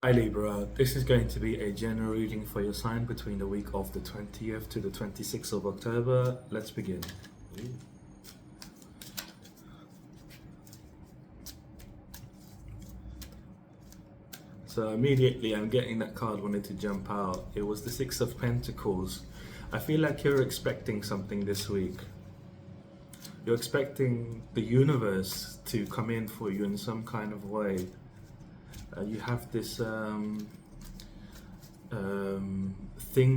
Hi Libra, this is going to be a general reading for your sign between the week of the 20th to the 26th of October. Let's begin. So immediately I'm getting that card wanted to jump out. It was the Six of Pentacles. I feel like you're expecting something this week. You're expecting the universe to come in for you in some kind of way. You have this thing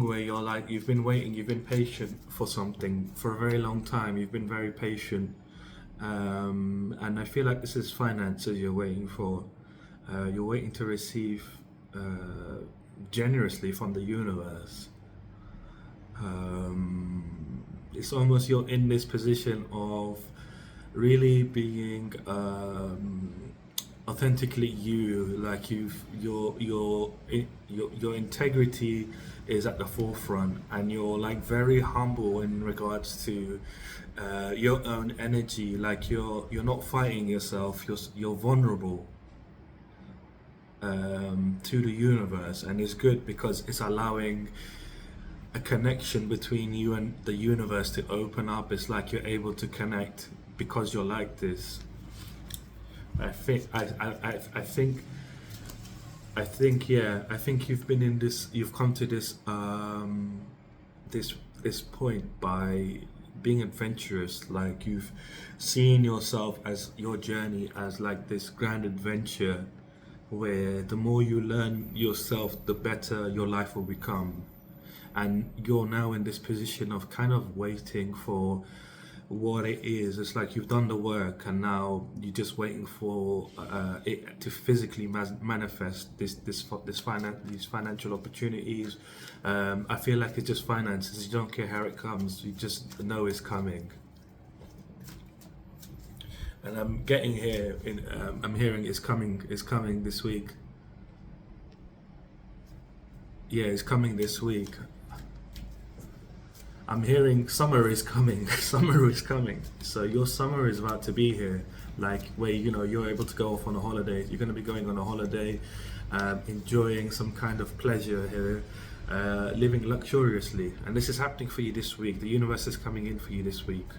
where you're like, you've been waiting, you've been patient for something for a very long time. You've been very patient, and I feel like this is finances you're waiting for. You're waiting to receive generously from the universe. It's almost you're in this position of really being authentically you, like your integrity is at the forefront, and you're like very humble in regards to your own energy. Like you're not fighting yourself. You're vulnerable to the universe, and it's good because it's allowing a connection between you and the universe to open up. It's like you're able to connect because you're like this. I think you've been in this, you've come to this this point by being adventurous. Like you've seen yourself as your journey as like this grand adventure where the more you learn yourself, the better your life will become. And you're now in this position of kind of waiting for what it is. It's like you've done the work, and now you're just waiting for it to physically manifest these financial opportunities. I feel like it's just finances. You don't care how it comes. You just know it's coming. And I'm getting here. I'm hearing it's coming. It's coming this week. Yeah, it's coming this week. I'm hearing summer is coming. Summer is coming. So your summer is about to be here. Like where you're able to go off on a holiday. You're going to be going on a holiday, enjoying some kind of pleasure here, living luxuriously. And this is happening for you this week. The universe is coming in for you this week.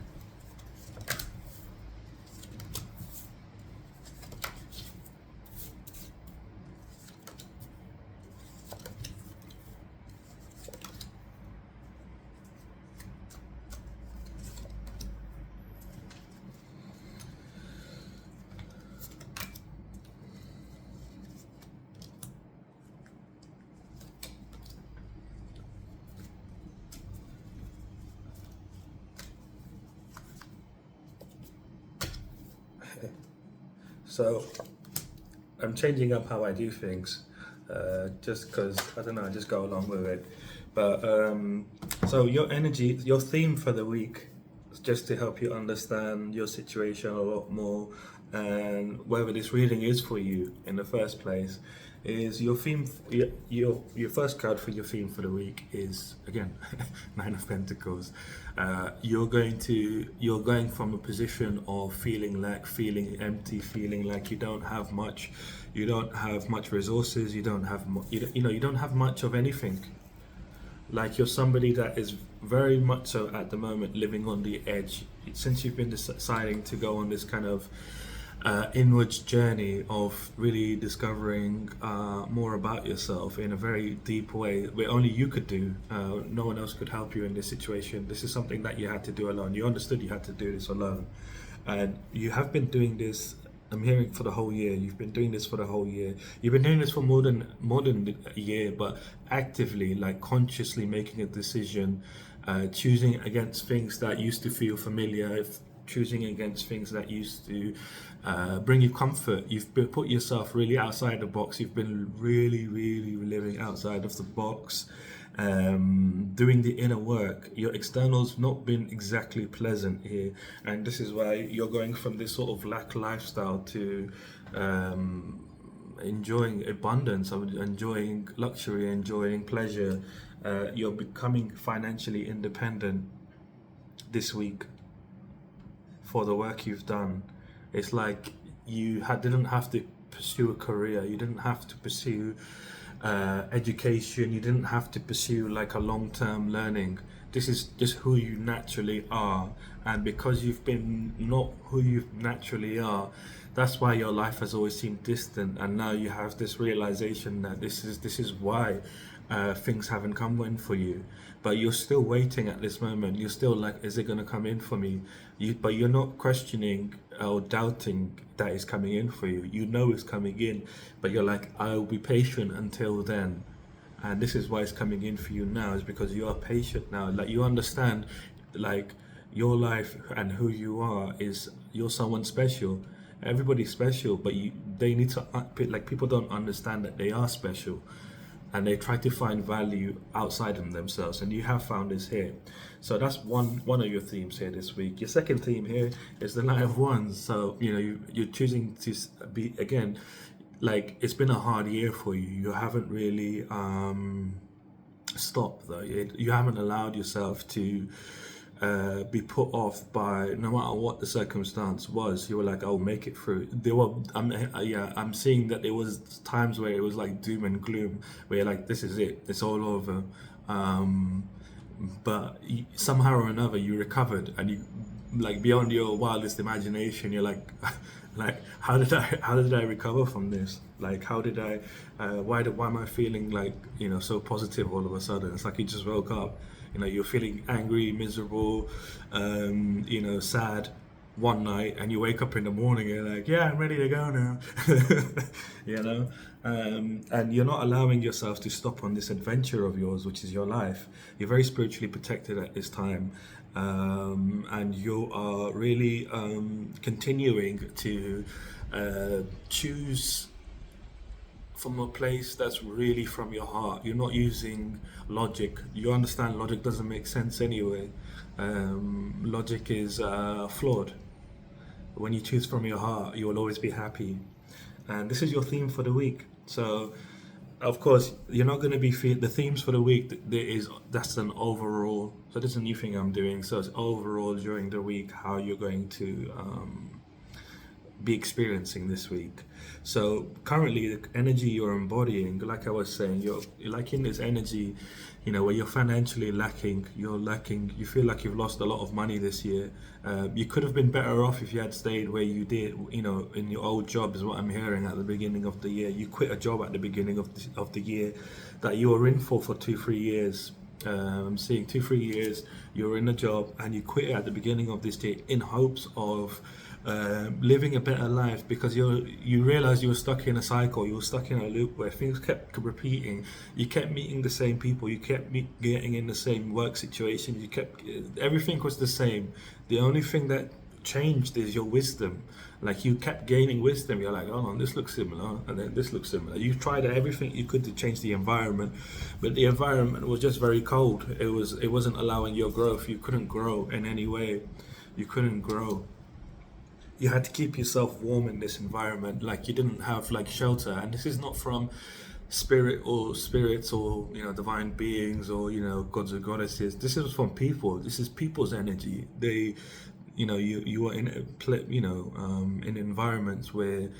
So I'm changing up how I do things, just because I don't know. I just go along with it. But so your energy, your theme for the week, just to help you understand your situation a lot more, and whether this reading is for you in the first place, is your theme. Your first card for your theme for the week is again Nine of Pentacles. You're going from a position of feeling empty, feeling like you don't have much. You don't have much resources. You don't have you don't have much of anything. Like you're somebody that is very much so at the moment living on the edge. Since you've been deciding to go on this kind of inwards journey of really discovering more about yourself in a very deep way, where only you could do. No one else could help you in this situation. This is something that you had to do alone. You understood you had to do this alone, and you have been doing this. I'm hearing for the whole year. You've been doing this for the whole year. You've been doing this for more than a year, but actively, like consciously making a decision, choosing against things that used to feel familiar, choosing against things that used to bring you comfort. You've put yourself really outside the box. You've been really, really living outside of the box, doing the inner work. Your externals not been exactly pleasant here, and this is why you're going from this sort of lack lifestyle to enjoying abundance, enjoying luxury, enjoying pleasure. You're becoming financially independent this week for the work you've done. It's like you didn't have to pursue a career. You didn't have to pursue education. You didn't have to pursue like a long-term learning. This is just who you naturally are, and because you've been not who you naturally are, that's why your life has always seemed distant. And now you have this realization that this is why things haven't come in for you. But you're still waiting at this moment. You're still like, is it going to come in for me? But you're not questioning or doubting that it's coming in for you. You know it's coming in, but you're like, I'll be patient until then. And this is why it's coming in for you now, is because you are patient now. Like, you understand, like, your life and who you are is, you're someone special. Everybody's special, but they need to, like, people don't understand that they are special, and they try to find value outside of themselves, and you have found this here. So that's one of your themes here this week. Your second theme here is the Knight of Wands. So you're choosing to be, again, like, it's been a hard year for you. You haven't really stopped though. You haven't allowed yourself to be put off by, no matter what the circumstance was. You were like, "I'll make it through." I'm seeing that there was times where it was like doom and gloom, where you're like, "This is it. It's all over." But somehow or another, you recovered, and you, like, beyond your wildest imagination, you're like, like, how did I recover from this? Like, how did I? Why am I feeling like, so positive all of a sudden? It's like you just woke up. You're feeling angry, miserable, sad one night, and you wake up in the morning and you're like, yeah, I'm ready to go now. And you're not allowing yourself to stop on this adventure of yours, which is your life. You're very spiritually protected at this time, and you are really continuing to choose from a place that's really from your heart. You're not using logic. You understand logic doesn't make sense anyway. Logic is flawed. When you choose from your heart, you will always be happy. And this is your theme for the week. So, of course, you're not going to be the themes for the week. That's an overall. So this is a new thing I'm doing. So it's overall during the week how you're going to be experiencing this week. So currently, the energy you're embodying, like I was saying, you're like in this energy, where you're financially lacking. You feel like you've lost a lot of money this year. You could have been better off if you had stayed where you did, in your old job, is what I'm hearing at the beginning of the year. You quit a job at the beginning of the year that you were in for 2-3 years. I'm seeing 2-3 years you were in a job and you quit it at the beginning of this year in hopes of living a better life, because you realize you were stuck in a cycle. You were stuck in a loop where things kept repeating. You kept meeting the same people. You kept getting in the same work situations. Everything was the same. The only thing that changed is your wisdom. Like, you kept gaining wisdom. You're like, oh, this looks similar, and then this looks similar. You tried everything you could to change the environment, but the environment was just very cold. It wasn't allowing your growth. You couldn't grow in any way. You couldn't grow. You had to keep yourself warm in this environment. Like, you didn't have like shelter. And this is not from spirits or divine beings or gods or goddesses. This is from people. This is people's energy. You are in environments where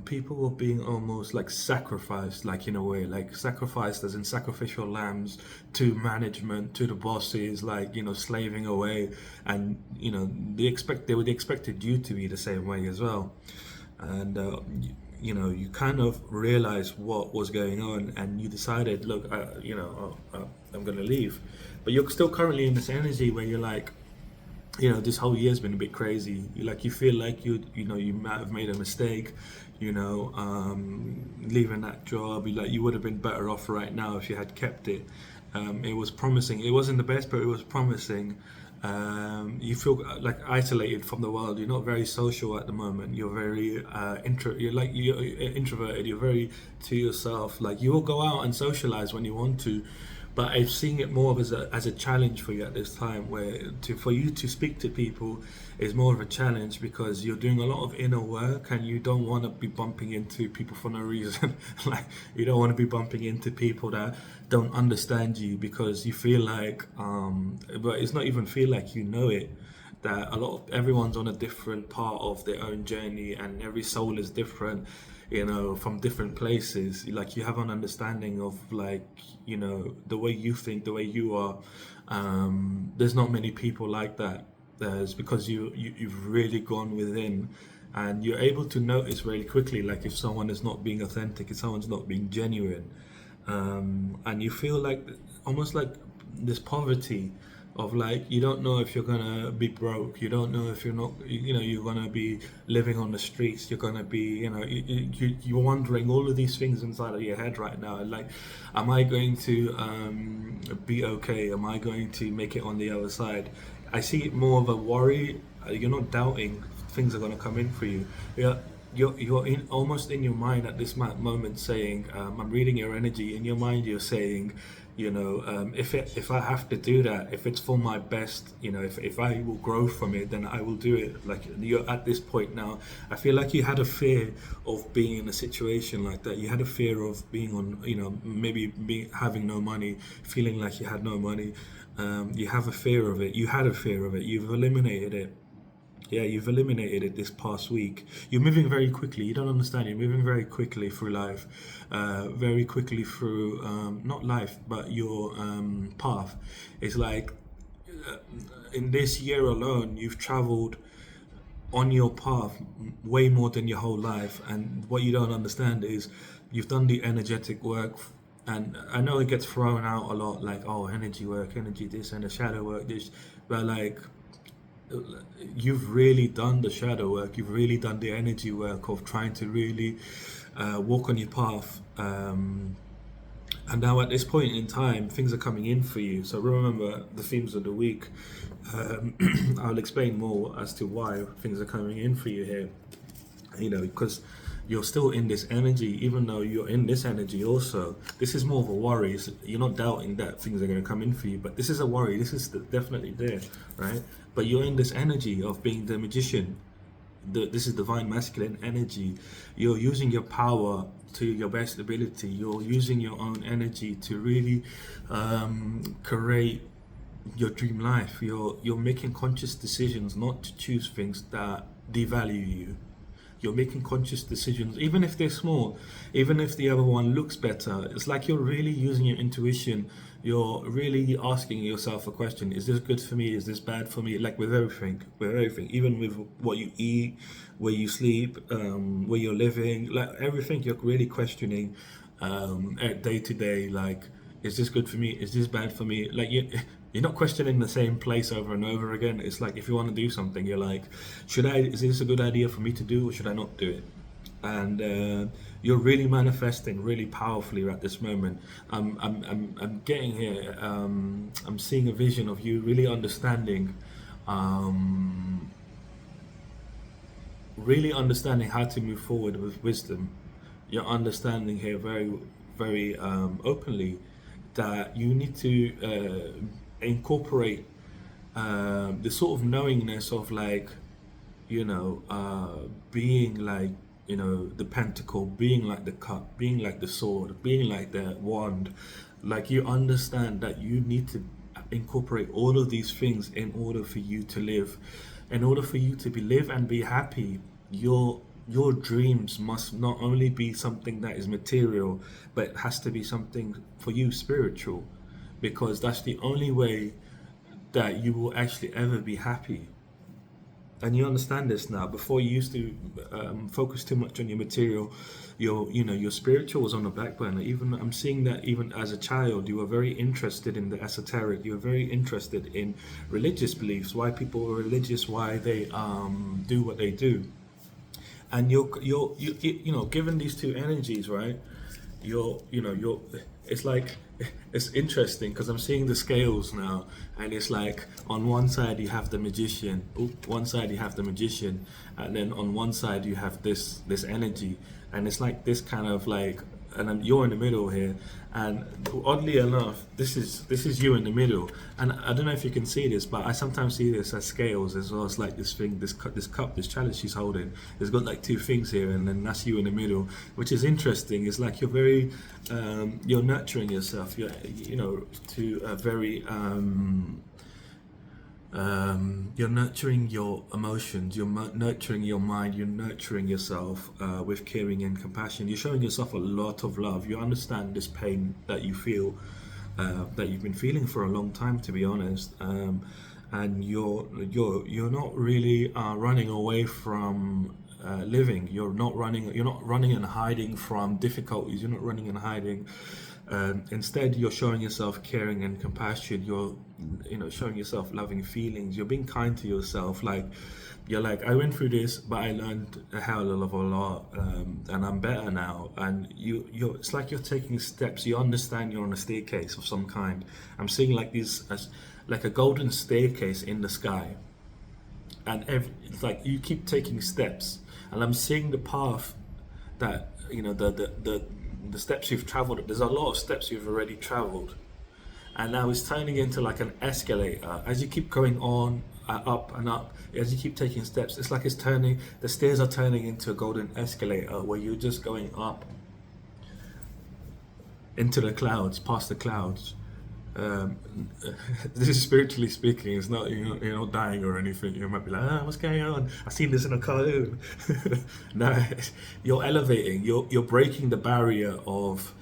people were being almost like sacrificed, like, in a way, like sacrificed as in sacrificial lambs to management, to the bosses, like, slaving away. And they expected you to be the same way as well. And you kind of realized what was going on, and you decided, look, I'm gonna leave. But you're still currently in this energy where you're like, this whole year's been a bit crazy. You feel like you might have made a mistake, leaving that job. You would have been better off right now if you had kept it. It was promising. It wasn't the best, but it was promising. You feel like isolated from the world. You're not very social at the moment. You're very you're introverted. You're very to yourself. Like, you will go out and socialize when you want to, but I'm seeing it more of as a challenge for you at this time, where for you to speak to people is more of a challenge, because you're doing a lot of inner work and you don't want to be bumping into people for no reason. Like, you don't want to be bumping into people that don't understand you, because you feel like, but it's not even feel like, it, that everyone's on a different part of their own journey, and every soul is different, from different places. Like, you have an understanding of, like, the way you think, the way you are. There's not many people like that. It's because you've really gone within, and you're able to notice really quickly, like, if someone is not being authentic, if someone's not being genuine. And you feel like, almost like this poverty of, like, you don't know if you're gonna be broke, you don't know if you're gonna be living on the streets, you're gonna be, you're wondering all of these things inside of your head right now, like, am I going to be okay, am I going to make it on the other side? I see it more of a worry. You're not doubting things are going to come in for you. You're in, almost in your mind at this moment, saying, I'm reading your energy. In your mind, you're saying, if I have to do that, if it's for my best, if I will grow from it, then I will do it. Like, you're at this point now. I feel like you had a fear of being in a situation like that. You had a fear of being on, maybe having no money, feeling like you had no money. You have a fear of it. You had a fear of it. You've eliminated it. Yeah, you've eliminated it this past week. You're moving very quickly. You don't understand. You're moving very quickly through life, very quickly through not life, but your path. It's like, in this year alone, you've traveled on your path way more than your whole life. And what you don't understand is, you've done the energetic work. And I know it gets thrown out a lot, like, oh, energy work, energy this, and the shadow work this, but, like, you've really done the shadow work. You've really done the energy work of trying to really walk on your path. And now, at this point in time, things are coming in for you. So remember the themes of the week. I'll explain more as to why things are coming in for you here. Because you're still in this energy, even though you're in this energy also. This is more of a worry. You're not doubting that things are going to come in for you, but this is a worry. This is definitely there, right? But you're in this energy of being the magician. This is divine masculine energy. You're using your power to your best ability. You're using your own energy to really create your dream life. You're making conscious decisions not to choose things that devalue you. You're making conscious decisions, even if they're small, even if the other one looks better. It's like you're really using your intuition. You're really asking yourself a question: is this good for me? Is this bad for me? Like, with everything, even with what you eat, where you sleep, where you're living, like everything. You're really questioning day to day. Like, is this good for me? Is this bad for me? Like, you're not questioning the same place over and over again. It's like, if you want to do something, you're like, is this a good idea for me to do, or should I not do it? And you're really manifesting really powerfully at this moment. I'm getting here. I'm seeing a vision of you really understanding, how to move forward with wisdom. You're understanding here very, very openly that you need to incorporate the sort of knowingness of, like, being like, the pentacle, being like the cup, being like the sword, being like the wand. Like, you understand that you need to incorporate all of these things in order for you to live, in order for you to live and be happy. Your dreams must not only be something that is material, but it has to be something for you spiritual, because that's the only way that you will actually ever be happy. And you understand this now. Before, you used to focus too much on your material. Your spiritual was on the back burner. Even I'm seeing that even as a child, you were very interested in the esoteric. You were very interested in religious beliefs, why people are religious, why they do what they do. And you're given these two energies, right? It's like, it's interesting because I'm seeing the scales now, and it's like, on one side you have the magician, and then on one side you have this energy, and it's like this kind of like, and you're in the middle here, and oddly enough, this is you in the middle, and I don't know if you can see this, but I sometimes see this as scales as well. It's like this thing, this cup, this chalice she's holding. It's got like two things here, and then that's you in the middle, which is interesting. It's like you're very, you're nurturing yourself. You're, to a very You're nurturing your emotions, you're nurturing your mind, you're nurturing yourself with caring and compassion. You're showing yourself a lot of love. You understand this pain that you feel, that you've been feeling for a long time, to be honest. And you're not really running away from living. You're not running and hiding from difficulties. You're not running and hiding. Instead, you're showing yourself caring and compassion. You're showing yourself loving feelings. You're being kind to yourself. Like, you're like, I went through this, but I learned a hell of a lot, and I'm better now. And it's like you're taking steps. You understand you're on a staircase of some kind. I'm seeing like these, as like a golden staircase in the sky, and it's like you keep taking steps, and I'm seeing the path that the steps you've traveled. There's a lot of steps you've already traveled, and now it's turning into like an escalator. As you keep going on, up and up, as you keep taking steps, it's like it's turning. The stairs are turning into a golden escalator where you're just going up into the clouds, past the clouds. um, this is spiritually speaking. It's not, you're not dying or anything. You might be like, what's going on? I've seen this in a cartoon. No, you're elevating. You're breaking the barrier of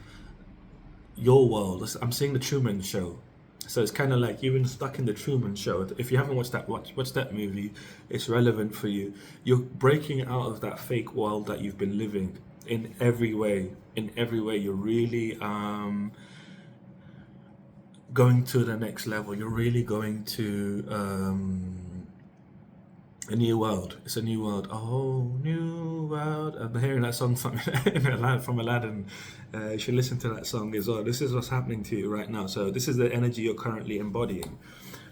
your world. I'm seeing the Truman Show. So it's kind of like you've been stuck in the Truman Show. If you haven't watched that, watch that movie. It's relevant for you. You're breaking out of that fake world that you've been living in every way. In every way, you're really going to the next level. You're really going to a new world. It's a new world. A whole new world. I'm hearing that song from from Aladdin. You should listen to that song as well. This is what's happening to you right now. So this is the energy you're currently embodying.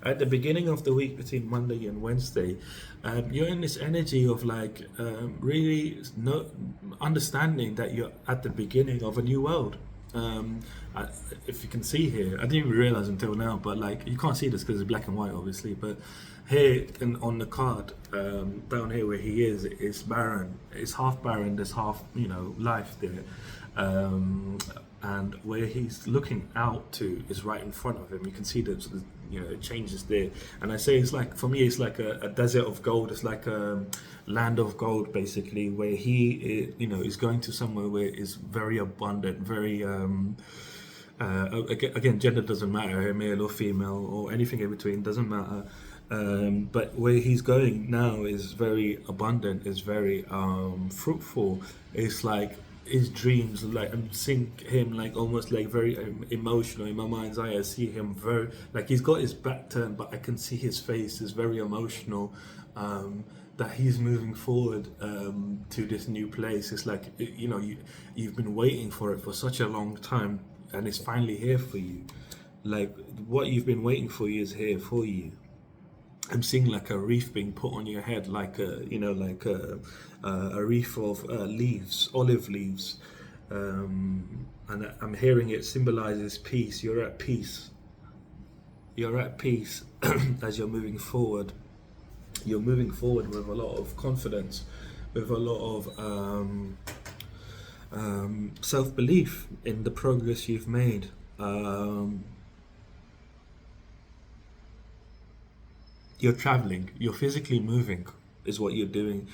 At the beginning of the week, between Monday and Wednesday, you're in this energy of like really understanding that you're at the beginning of a new world. If you can see here, I didn't even realize until now, but like you can't see this because it's black and white, obviously. But here on the card, down here where he is, it's barren. It's half barren. There's half, life there. And where he's looking out to is right in front of him. You can see that, it changes there. And I say it's like, for me, it's like a desert of gold. It's like a land of gold, basically, where he, is going to somewhere where it's very abundant, very, again, gender doesn't matter, male or female or anything in between, doesn't matter. But where he's going now is very abundant, is very fruitful. It's like his dreams, like I'm seeing him like almost like very emotional in my mind's eye. I see him very like he's got his back turned, but I can see his face is very emotional. That he's moving forward to this new place. It's like you've been waiting for it for such a long time, and it's finally here for you. Like what you've been waiting for is here for you. I'm seeing like a wreath being put on your head, like a wreath of leaves, olive leaves, and I'm hearing it symbolizes peace. You're at peace. You're at peace as you're moving forward. You're moving forward with a lot of confidence, with a lot of self-belief in the progress you've made. You're traveling, you're physically moving, is what you're doing.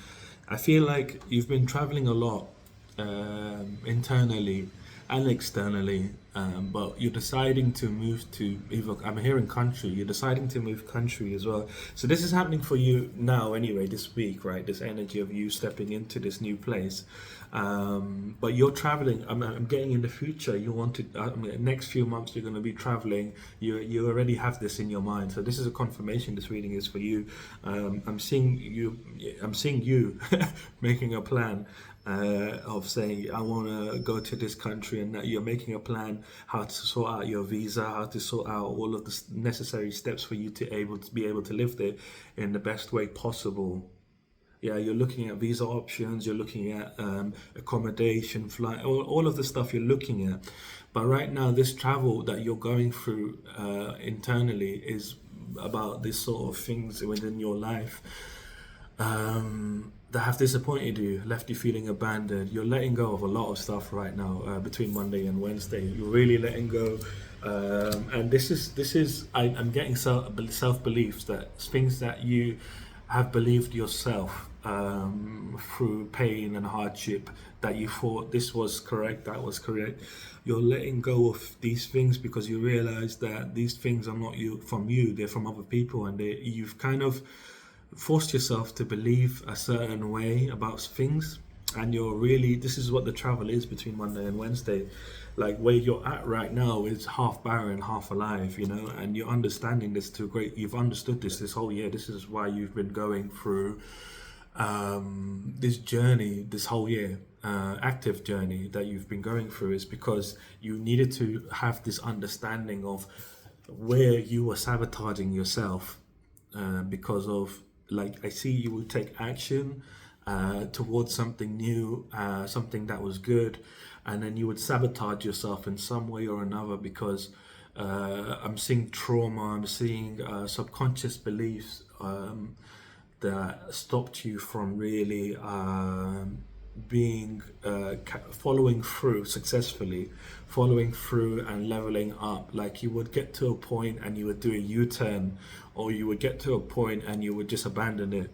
I feel like you've been traveling a lot, internally and externally, but you're deciding to move to either, I'm hearing country, you're deciding to move country as well. So this is happening for you now anyway, this week, right? This energy of you stepping into this new place. But you're traveling, I'm getting in the future, you want to, next few months you're going to be traveling, you already have this in your mind. So this is a confirmation, this reading is for you. I'm seeing you making a plan. Of saying I want to go to this country, and that you're making a plan how to sort out your visa, how to sort out all of the necessary steps for you to be able to live there in the best way possible. Yeah, you're looking at visa options, you're looking at accommodation, flight, all of the stuff you're looking at. But right now, this travel that you're going through internally is about this sort of things within your life. That have disappointed you, left you feeling abandoned. You're letting go of a lot of stuff right now, between Monday and Wednesday. You're really letting go And I'm getting self beliefs, that things that you have believed yourself through pain and hardship, that you thought this was correct, that was correct. You're letting go of these things because you realize that these things are not you, they're from other people, and you've kind of forced yourself to believe a certain way about things. And you're really, this is what the travel is between Monday and Wednesday. Like where you're at right now is half barren, half alive, and you're understanding this to a great, you've understood this whole year. This is why you've been going through this journey this whole year, active journey that you've been going through, is because you needed to have this understanding of where you were sabotaging yourself, because of, like, I see you would take action towards something new, something that was good, and then you would sabotage yourself in some way or another because I'm seeing trauma, I'm seeing subconscious beliefs that stopped you from really being following through successfully, following through and leveling up. Like you would get to a point and you would do a U-turn, or you would get to a point and you would just abandon it.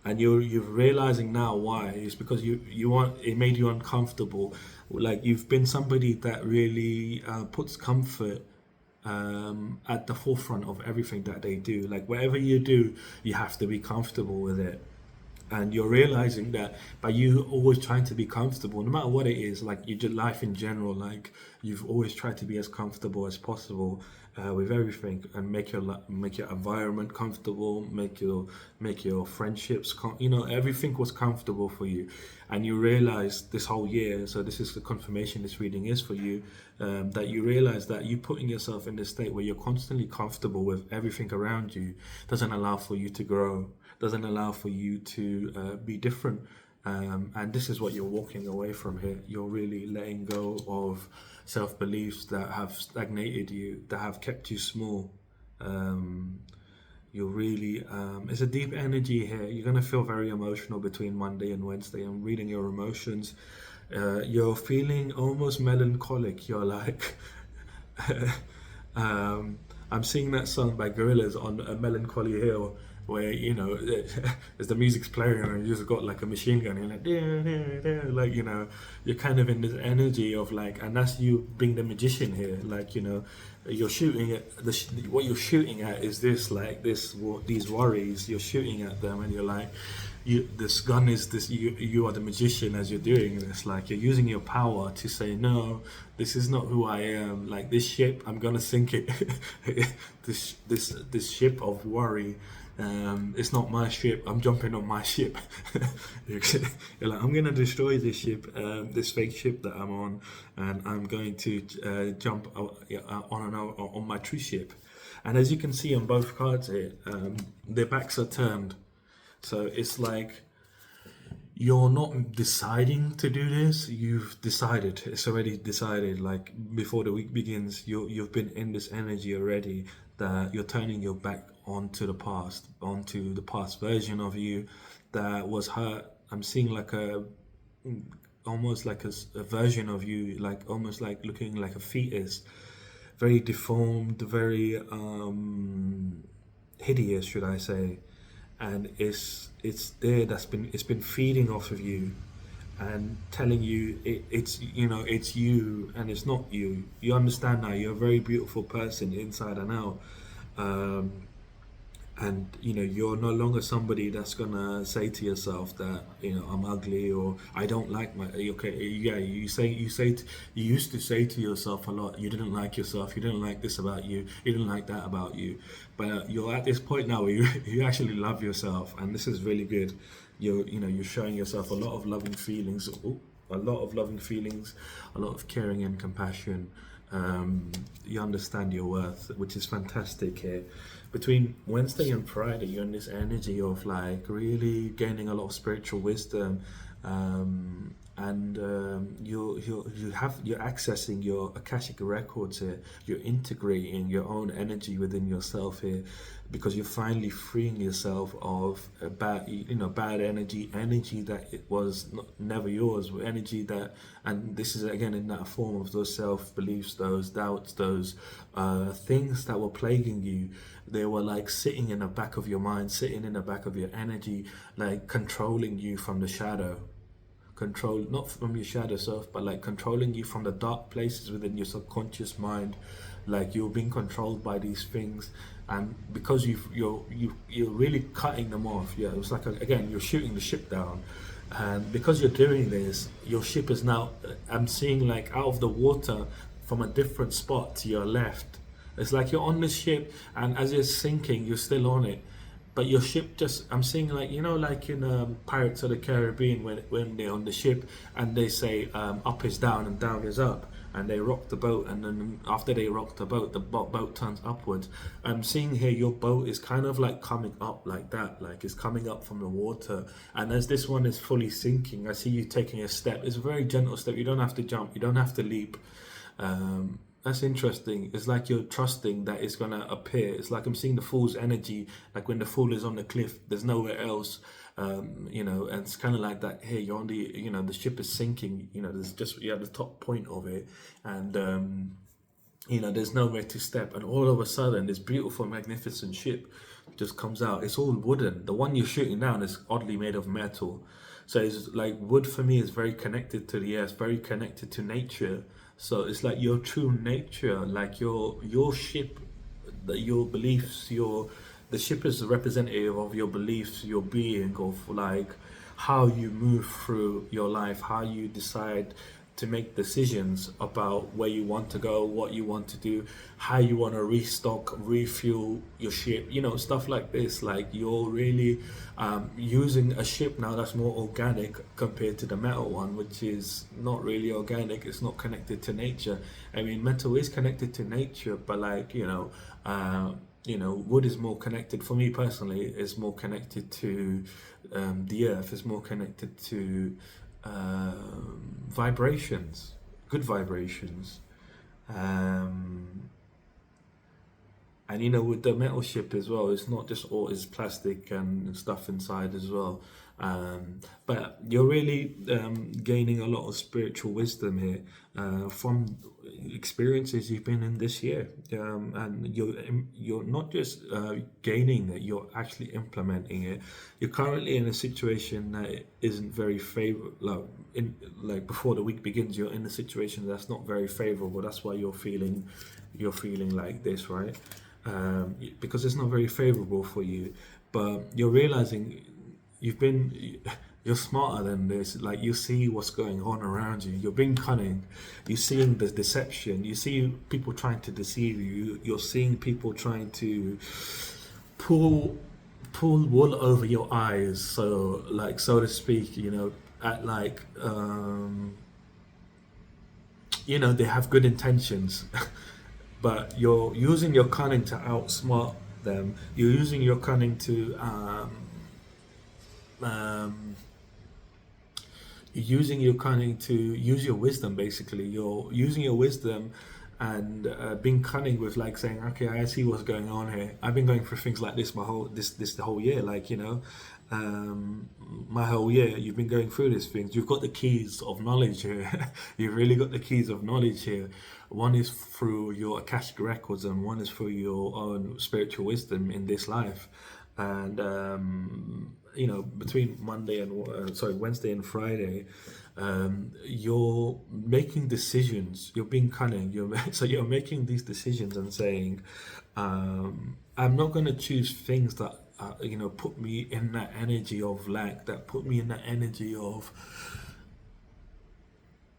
And you're realizing now why. It's because you want, it made you uncomfortable. Like you've been somebody that really puts comfort at the forefront of everything that they do. Like whatever you do, you have to be comfortable with it. And you're realizing that by you always trying to be comfortable, no matter what it is, like your life in general, like you've always tried to be as comfortable as possible with everything, and make your environment comfortable, make your friendships everything was comfortable for you. And you realize this whole year, so this is the confirmation this reading is for you, that you realize that you putting yourself in this state where you're constantly comfortable with everything around you doesn't allow for you to grow, doesn't allow for you to be different. And this is what you're walking away from here. You're really letting go of self beliefs that have stagnated you, that have kept you small. You're really, it's a deep energy here. You're going to feel very emotional between Monday and Wednesday. I'm reading your emotions. You're feeling almost melancholic. You're like, I'm seeing that song by Gorillaz, On a Melancholy Hill, where as the music's playing and you just got like a machine gun, and like you're kind of in this energy of like, and that's you being the magician here. Like you're shooting at what you're shooting at is these worries. You're shooting at them, and you're like, this gun is this. You are the magician as you're doing this. Like you're using your power to say, no, this is not who I am. Like this ship, I'm gonna sink it. this ship of worry. It's not my ship. I'm jumping on my ship. You're like, I'm gonna destroy this ship, this fake ship that I'm on, and I'm going to jump on my true ship. And as you can see on both cards here, their backs are turned. So it's like you're not deciding to do this. You've decided. It's already decided. Like before the week begins, you've been in this energy already, that you're turning your back onto the past version of you that was hurt. I'm seeing like almost like a version of you, like almost like looking like a fetus, very deformed, very hideous, should I say. And it's there, it's been feeding off of you and telling you it's you, and it's not you. You understand now, you're a very beautiful person inside and out. And you're no longer somebody that's gonna say to yourself that I'm ugly, or I don't like my, okay, yeah, you used to say to yourself a lot, you didn't like yourself, you didn't like this about you, you didn't like that about you. But you're at this point now where you actually love yourself, and this is really good. You're showing yourself a lot of loving feelings, a lot of caring and compassion. You understand your worth, which is fantastic here. Between Wednesday and Friday, you're in this energy of like really gaining a lot of spiritual wisdom, and you're accessing your akashic records here. You're integrating your own energy within yourself here, because you're finally freeing yourself of a bad energy that it was never yours, energy that, and this is again in that form of those self beliefs, those doubts, those things that were plaguing you. They were like sitting in the back of your mind, sitting in the back of your energy, like controlling you from the shadow, control not from your shadow self, but like controlling you from the dark places within your subconscious mind. Like you're being controlled by these things, and because you're really cutting them off. Yeah, it's like again, you're shooting the ship down, and because you're doing this, your ship is now, I'm seeing like out of the water from a different spot to your left. It's like you're on the ship, and as it's sinking, you're still on it, but your ship just, I'm seeing like, like in Pirates of the Caribbean, when they're on the ship and they say up is down and down is up, and they rock the boat, and then after they rock the boat, the boat turns upwards. I'm seeing here your boat is kind of like coming up like that, like it's coming up from the water, and as this one is fully sinking, I see you taking a step. It's a very gentle step. You don't have to jump, you don't have to leap. That's interesting. It's like you're trusting that it's gonna appear. It's like I'm seeing the fool's energy, like when the fool is on the cliff, there's nowhere else, and it's kind of like that. Hey, you're on the, the ship is sinking. There's just, you're at the top point of it, and there's nowhere to step, and all of a sudden, this beautiful, magnificent ship just comes out. It's all wooden. The one you're shooting down is oddly made of metal. So it's like wood for me is very connected to the earth, very connected to nature. So it's like your true nature, like your ship, your beliefs, the ship is a representative of your beliefs, your being, of like how you move through your life, how you decide to make decisions about where you want to go, what you want to do, how you want to restock, refuel your ship, stuff like this. Like you're really using a ship now that's more organic compared to the metal one, which is not really organic. It's not connected to nature. I mean, metal is connected to nature, but like, wood is more connected, for me personally, is more connected to the earth, is more connected to vibrations, good vibrations. Um, and with the metal ship as well, it's not just all is plastic and stuff inside as well. But you're really gaining a lot of spiritual wisdom here from experiences you've been in this year, and you're not just gaining it; you're actually implementing it. You're currently in a situation that isn't very favorable. Like before the week begins, you're in a situation that's not very favorable. That's why you're feeling like this, right? Because it's not very favorable for you, but you're realizing you're smarter than this. Like you see what's going on around you, you're being cunning, you're seeing the deception, you see people trying to deceive you, you're seeing people trying to pull wool over your eyes, so to speak, at like they have good intentions, but you're using your cunning to outsmart them. You're using your cunning to um, you're using your cunning to use your wisdom. Basically, you're using your wisdom and being cunning with like saying, okay, I see what's going on here. I've been going through things like this the whole year. Like my whole year, you've been going through these things. You've got the keys of knowledge here. You've really got the keys of knowledge here. One is through your Akashic records, and one is through your own spiritual wisdom in this life. And between Wednesday and Friday, you're making decisions. You're being cunning. You're making these decisions and saying, I'm not going to choose things that put me in that energy of lack, that put me in that energy of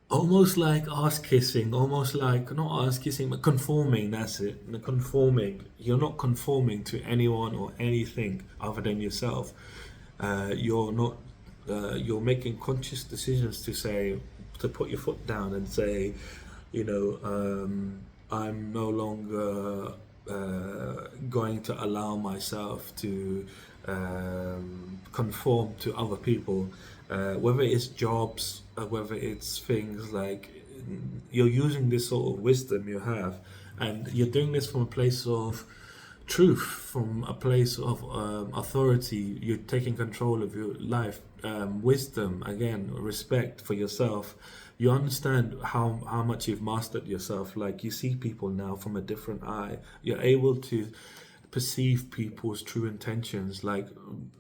almost like ass kissing, almost like not ass kissing, but conforming. That's it. The conforming. You're not conforming to anyone or anything other than yourself. You're not. You're making conscious decisions to put your foot down and say, I'm no longer going to allow myself to conform to other people, whether it's jobs whether it's things like you're using this sort of wisdom you have, and you're doing this from a place of truth, from a place of authority. You're taking control of your life, wisdom, again, respect for yourself. You understand how much you've mastered yourself. Like, you see people now from a different eye. You're able to perceive people's true intentions. Like,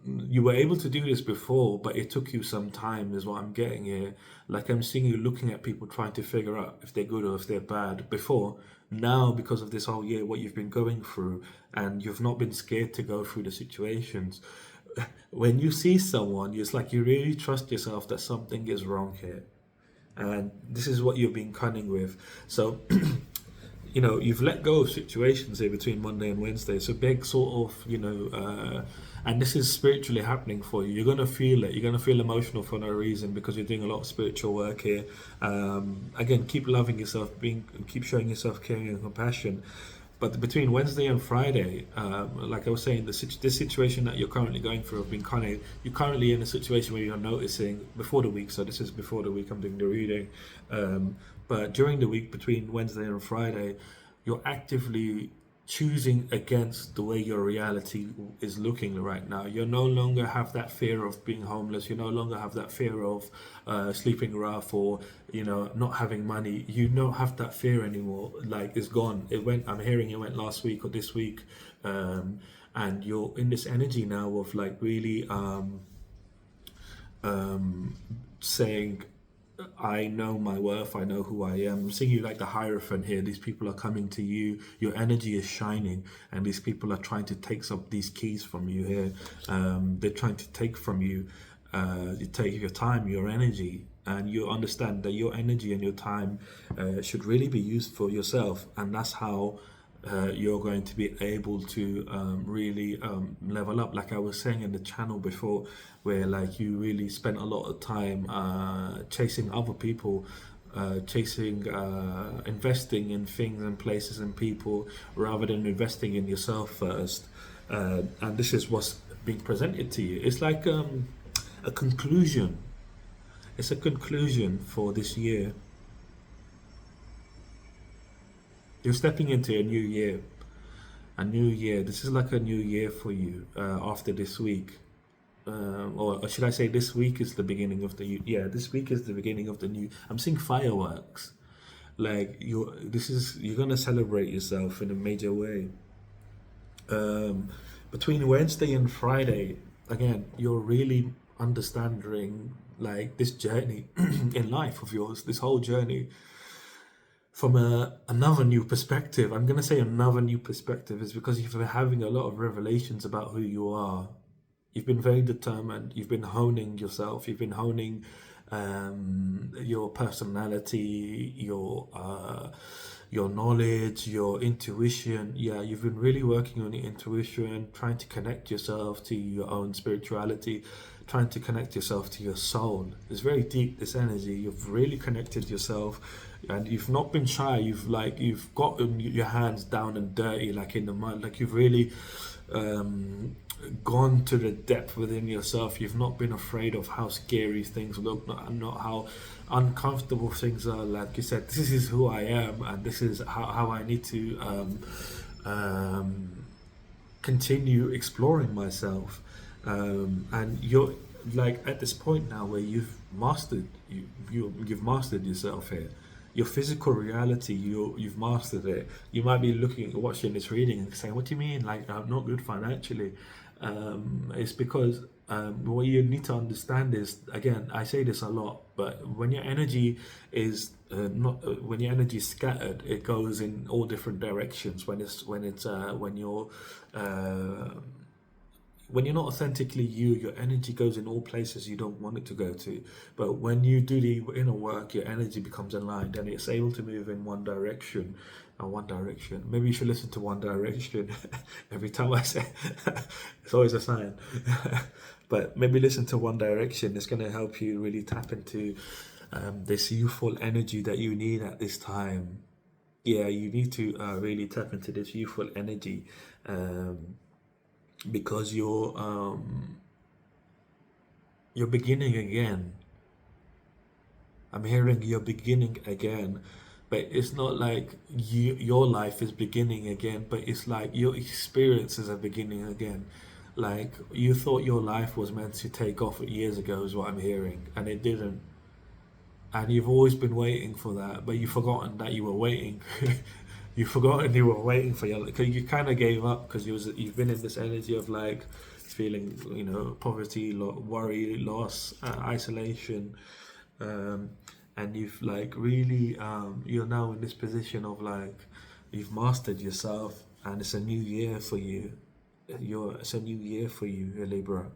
you were able to do this before, but it took you some time, is what I'm getting here. Like, I'm seeing you looking at people trying to figure out if they're good or if they're bad before. Now, because of this whole year, what you've been going through, and you've not been scared to go through the situations. When you see someone, it's like you really trust yourself that something is wrong here. And this is what you've been cunning with. So you've let go of situations here between Monday and Wednesday. So big sort of, and this is spiritually happening for you. You're gonna feel it. You're gonna feel emotional for no reason because you're doing a lot of spiritual work here. Again, keep loving yourself, keep showing yourself caring and compassion. But between Wednesday and Friday, like I was saying, this situation that you're currently going through have been you're currently in a situation where you're noticing before the week. So this is before the week I'm doing the reading. But during the week between Wednesday and Friday, you're actively choosing against the way your reality is looking right now. You no longer have that fear of being homeless. You no longer have that fear of sleeping rough, or not having money. You don't have that fear anymore. Like, it's gone. It went. I'm hearing it went last week or this week, and you're in this energy now of like really saying, I know my worth, I know who I am. I'm seeing you like the Hierophant here. These people are coming to you, your energy is shining, and these people are trying to take some these keys from you here. They're trying to take from you, you take your time, your energy, and you understand that your energy and your time should really be used for yourself, and that's how you're going to be able to really level up. Like I was saying in the channel before, where like you really spent a lot of time chasing other people, investing in things and places and people rather than investing in yourself first. And this is what's being presented to you. It's like a conclusion. It's a conclusion for this year. You're stepping into a new year. A new year. This is like a new year for you after this week. Or should I say, this week is the beginning of this week is the beginning of the new. I'm seeing fireworks. Like, you're gonna celebrate yourself in a major way. Between Wednesday and Friday, again, you're really understanding like this journey in life of yours, this whole journey from another new perspective. I'm going to say another new perspective is because you've been having a lot of revelations about who you are. You've been very determined. You've been honing yourself. You've been honing your personality, your knowledge, your intuition. Yeah, you've been really working on your intuition, trying to connect yourself to your own spirituality, trying to connect yourself to your soul. It's very deep, this energy. You've really connected yourself, and you've not been shy. You've gotten your hands down and dirty, like in the mud. Like, you've really gone to the depth within yourself. You've not been afraid of how scary things look, not how uncomfortable things are. Like you said, this is who I am, and this is how I need to continue exploring myself. And you're like at this point now where you've mastered yourself here. Your physical reality, you've mastered it. You might be watching this reading and saying, "What do you mean? Like, I'm not good financially?" It's because what you need to understand is, again, I say this a lot, but when your energy is not when your energy is scattered, it goes in all different directions. When you're not authentically you, your energy goes in all places you don't want it to go to. But when you do the inner work, your energy becomes aligned and it's able to move in one direction. One Direction. Maybe you should listen to One Direction every time I say it's always a sign. But maybe listen to One Direction. It's going to help you really tap into this youthful energy that you need at this time. Yeah, you need to really tap into this youthful energy. Because you're beginning again. I'm hearing you're beginning again, but it's not like your life is beginning again, but it's like your experiences are beginning again. Like you thought your life was meant to take off years ago, is what I'm hearing, and it didn't. And you've always been waiting for that, but you've forgotten that you were waiting. You've forgotten you were waiting for your. Cause you kind of gave up because you've been in this energy of like feeling, poverty, worry, loss, isolation, um, and you've like really you're now in this position of like you've mastered yourself, and it's a new year for you. It's a new year for you, Libra.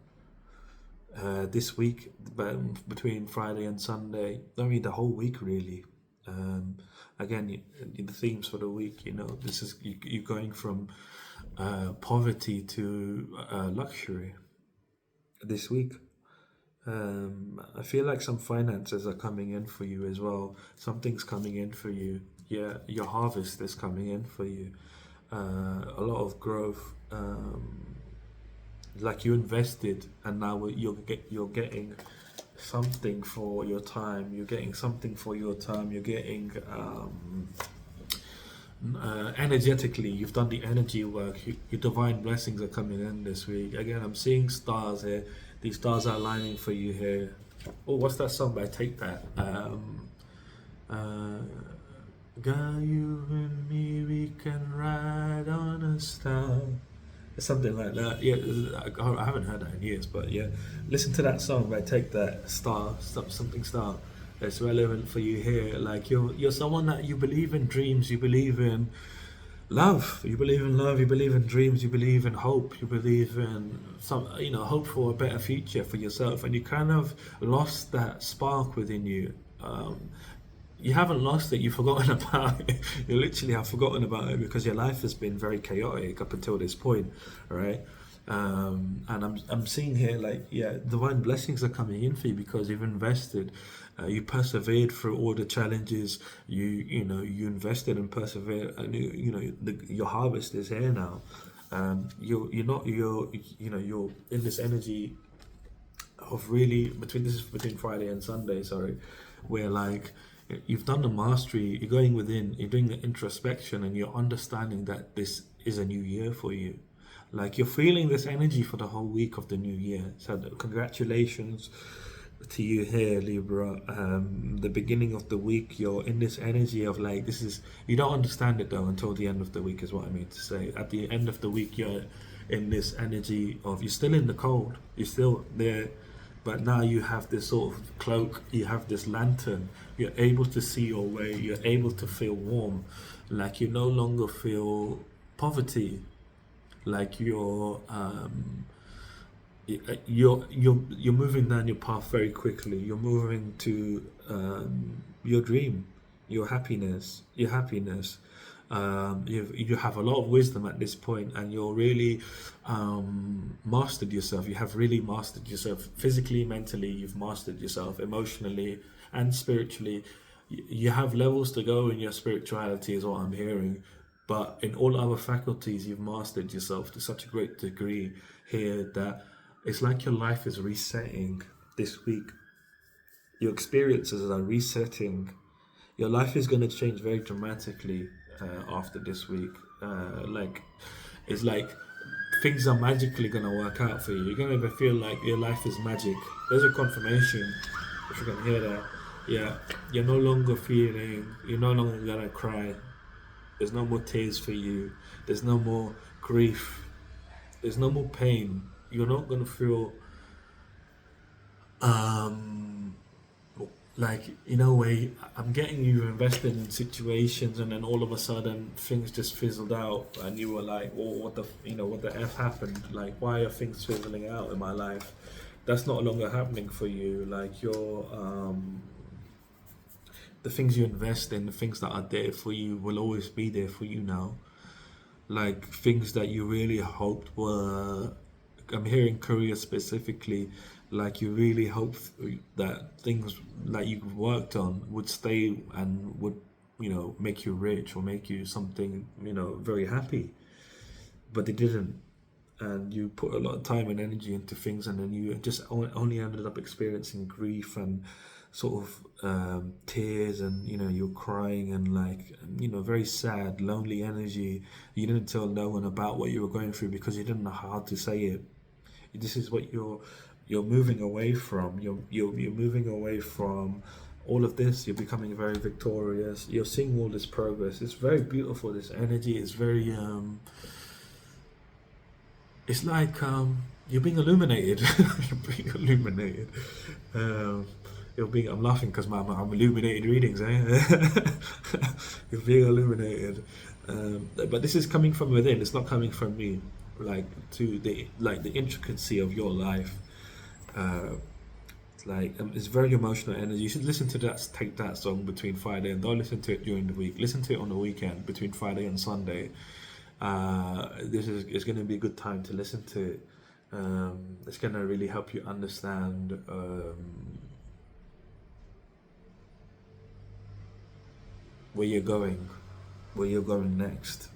This week, but between Friday and Sunday, I mean the whole week really. Um, Again, the themes for the week, this is you going from poverty to luxury this week. I feel like some finances are coming in for you as well. Something's coming in for you. Yeah, your harvest is coming in for you. A lot of growth. Like you invested, and now you're getting something for your time. You're getting something for your time. You're getting energetically. You've done the energy work. Your divine blessings are coming in this week. Again, I'm seeing stars here. These stars are aligning for you here. Oh, what's that song by Take That? Uh, Girl, you and me, we can ride on a star. Something like that. Yeah, I haven't heard that in years, but yeah, listen to that song by Take That. Star, something star. It's relevant for you here. Like you're someone that you believe in dreams. You believe in love. You believe in love. You believe in dreams. You believe in hope. You believe in hope for a better future for yourself. And you kind of lost that spark within you. You haven't lost it, you've forgotten about it. You literally have forgotten about it because your life has been very chaotic up until this point, right? And I'm seeing here like, yeah, divine blessings are coming in for you because you've invested, you persevered through all the challenges. You invested and persevered, and your harvest is here now. You're in this energy of really between Friday and Sunday, sorry, where like you've done the mastery, you're going within, you're doing the introspection, and you're understanding that this is a new year for you. Like you're feeling this energy for the whole week of the new year. So congratulations to you here, Libra. The beginning of the week, you're in this energy of like this is you don't understand it though until the end of the week is what I mean to say. At the end of the week, you're in this energy of you're still in the cold, you're still there, but now you have this sort of cloak, you have this lantern, you're able to see your way, you're able to feel warm, like you no longer feel poverty, like you're moving down your path very quickly. You're moving to your dream, your happiness. You have a lot of wisdom at this point, and you're really mastered yourself. You have really mastered yourself physically, mentally. You've mastered yourself emotionally and spiritually. You have levels to go in your spirituality, is what I'm hearing. But in all other faculties, you've mastered yourself to such a great degree here that it's like your life is resetting this week. Your experiences are resetting. Your life is going to change very dramatically after this week. It's like things are magically going to work out for you. You're going to feel like your life is magic. There's a confirmation, if you can hear that. Yeah, you're no longer going to cry. There's no more tears for you. There's no more grief. There's no more pain. You're not going to feel like in a way I'm getting you invested in situations, and then all of a sudden things just fizzled out, and you were like, well, what the f happened, like why are things fizzling out in my life? That's not longer happening for you. Like you're the things you invest in, the things that are there for you will always be there for you now. Like things that you really hoped were, I'm hearing career specifically, like you really hope that things that you worked on would stay and would, make you rich or make you something, very happy. But they didn't. And you put a lot of time and energy into things, and then you just only ended up experiencing grief and sort of tears, and you're crying, and like, very sad, lonely energy. You didn't tell no one about what you were going through because you didn't know how to say it. This is what you're moving away from. You're moving away from all of this. You're becoming very victorious. You're seeing all this progress. It's very beautiful. This energy is very it's like you're being illuminated. You're being illuminated. Um, I'm laughing because I'm illuminated readings, eh? You're being illuminated. But this is coming from within. It's not coming from me. Like the intricacy of your life. Uh, it's very emotional energy. You should listen to that. Take that song between Friday and don't listen to it during the week. Listen to it on the weekend between Friday and Sunday. This is it's going to be a good time to listen to it. It's going to really help you understand where you're going next.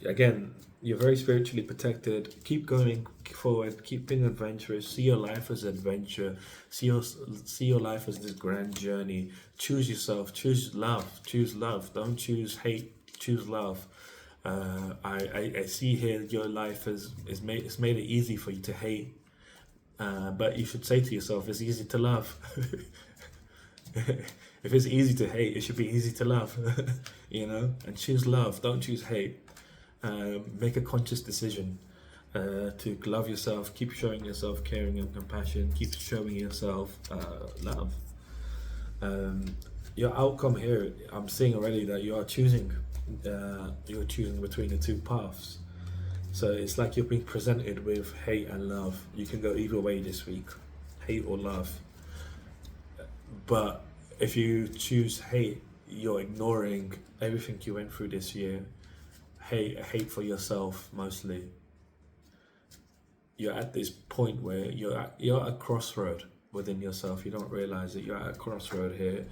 Again, you're very spiritually protected. Keep going forward. Keep being adventurous. See your life as adventure. See your life as this grand journey. Choose yourself. Choose love. Choose love. Don't choose hate. Choose love. I see here your life is made it easy for you to hate. But you should say to yourself, it's easy to love. If it's easy to hate, it should be easy to love. And choose love. Don't choose hate. Make a conscious decision to love yourself. Keep showing yourself caring and compassion. Keep showing yourself love. Your outcome here, I'm seeing already that you are choosing. You're choosing between the two paths. So it's like you're being presented with hate and love. You can go either way this week, hate or love. But if you choose hate, you're ignoring everything you went through this year. Hate for yourself mostly. You're at this point where you're at a crossroad within yourself. You don't realize that you're at a crossroad here.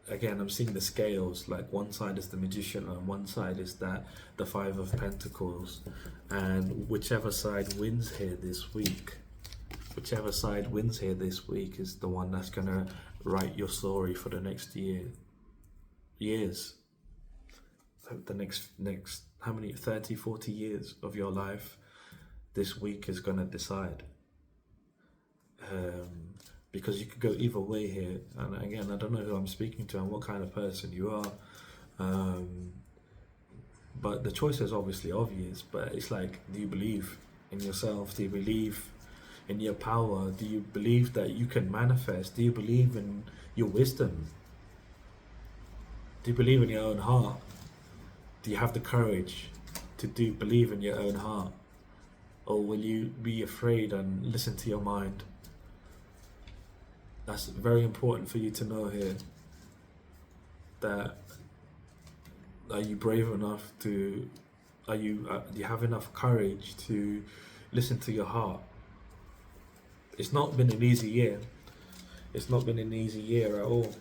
Again, I'm seeing the scales. Like one side is the Magician, and one side is the Five of Pentacles. And whichever side wins here this week is the one that's gonna write your story for the next years. The next how many 30, 40 years of your life this week is gonna decide. Because you could go either way here, and again, I don't know who I'm speaking to and what kind of person you are, but the choice is obviously obvious. But it's like, do you believe in yourself? Do you believe in your power? Do you believe that you can manifest? Do you believe in your wisdom? Do you believe in your own heart? Do you have the courage to believe in your own heart? Or will you be afraid and listen to your mind? That's very important for you to know here. That are you brave enough to? Do you have enough courage to listen to your heart? It's not been an easy year. It's not been an easy year at all.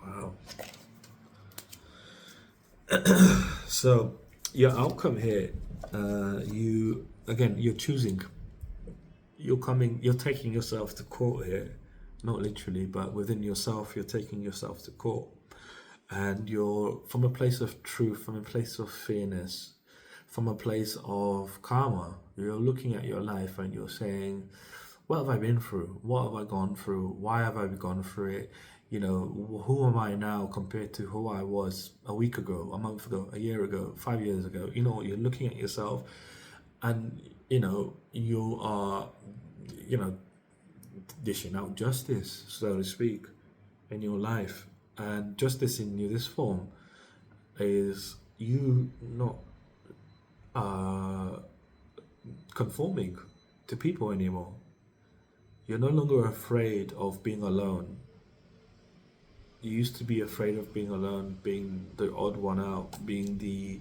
Wow. So your outcome here, you're choosing. You're taking yourself to court here, not literally, but within yourself, you're taking yourself to court. And you're from a place of truth, from a place of fairness, from a place of karma. You're looking at your life and you're saying, what have I been through? What have I gone through? Why have I gone through it? Who am I now compared to who I was a week ago, a month ago, a year ago, 5 years ago? You're looking at yourself and, you are, dishing out justice, so to speak, in your life. And justice in this form is you not conforming to people anymore. You're no longer afraid of being alone. You used to be afraid of being alone, being the odd one out, being the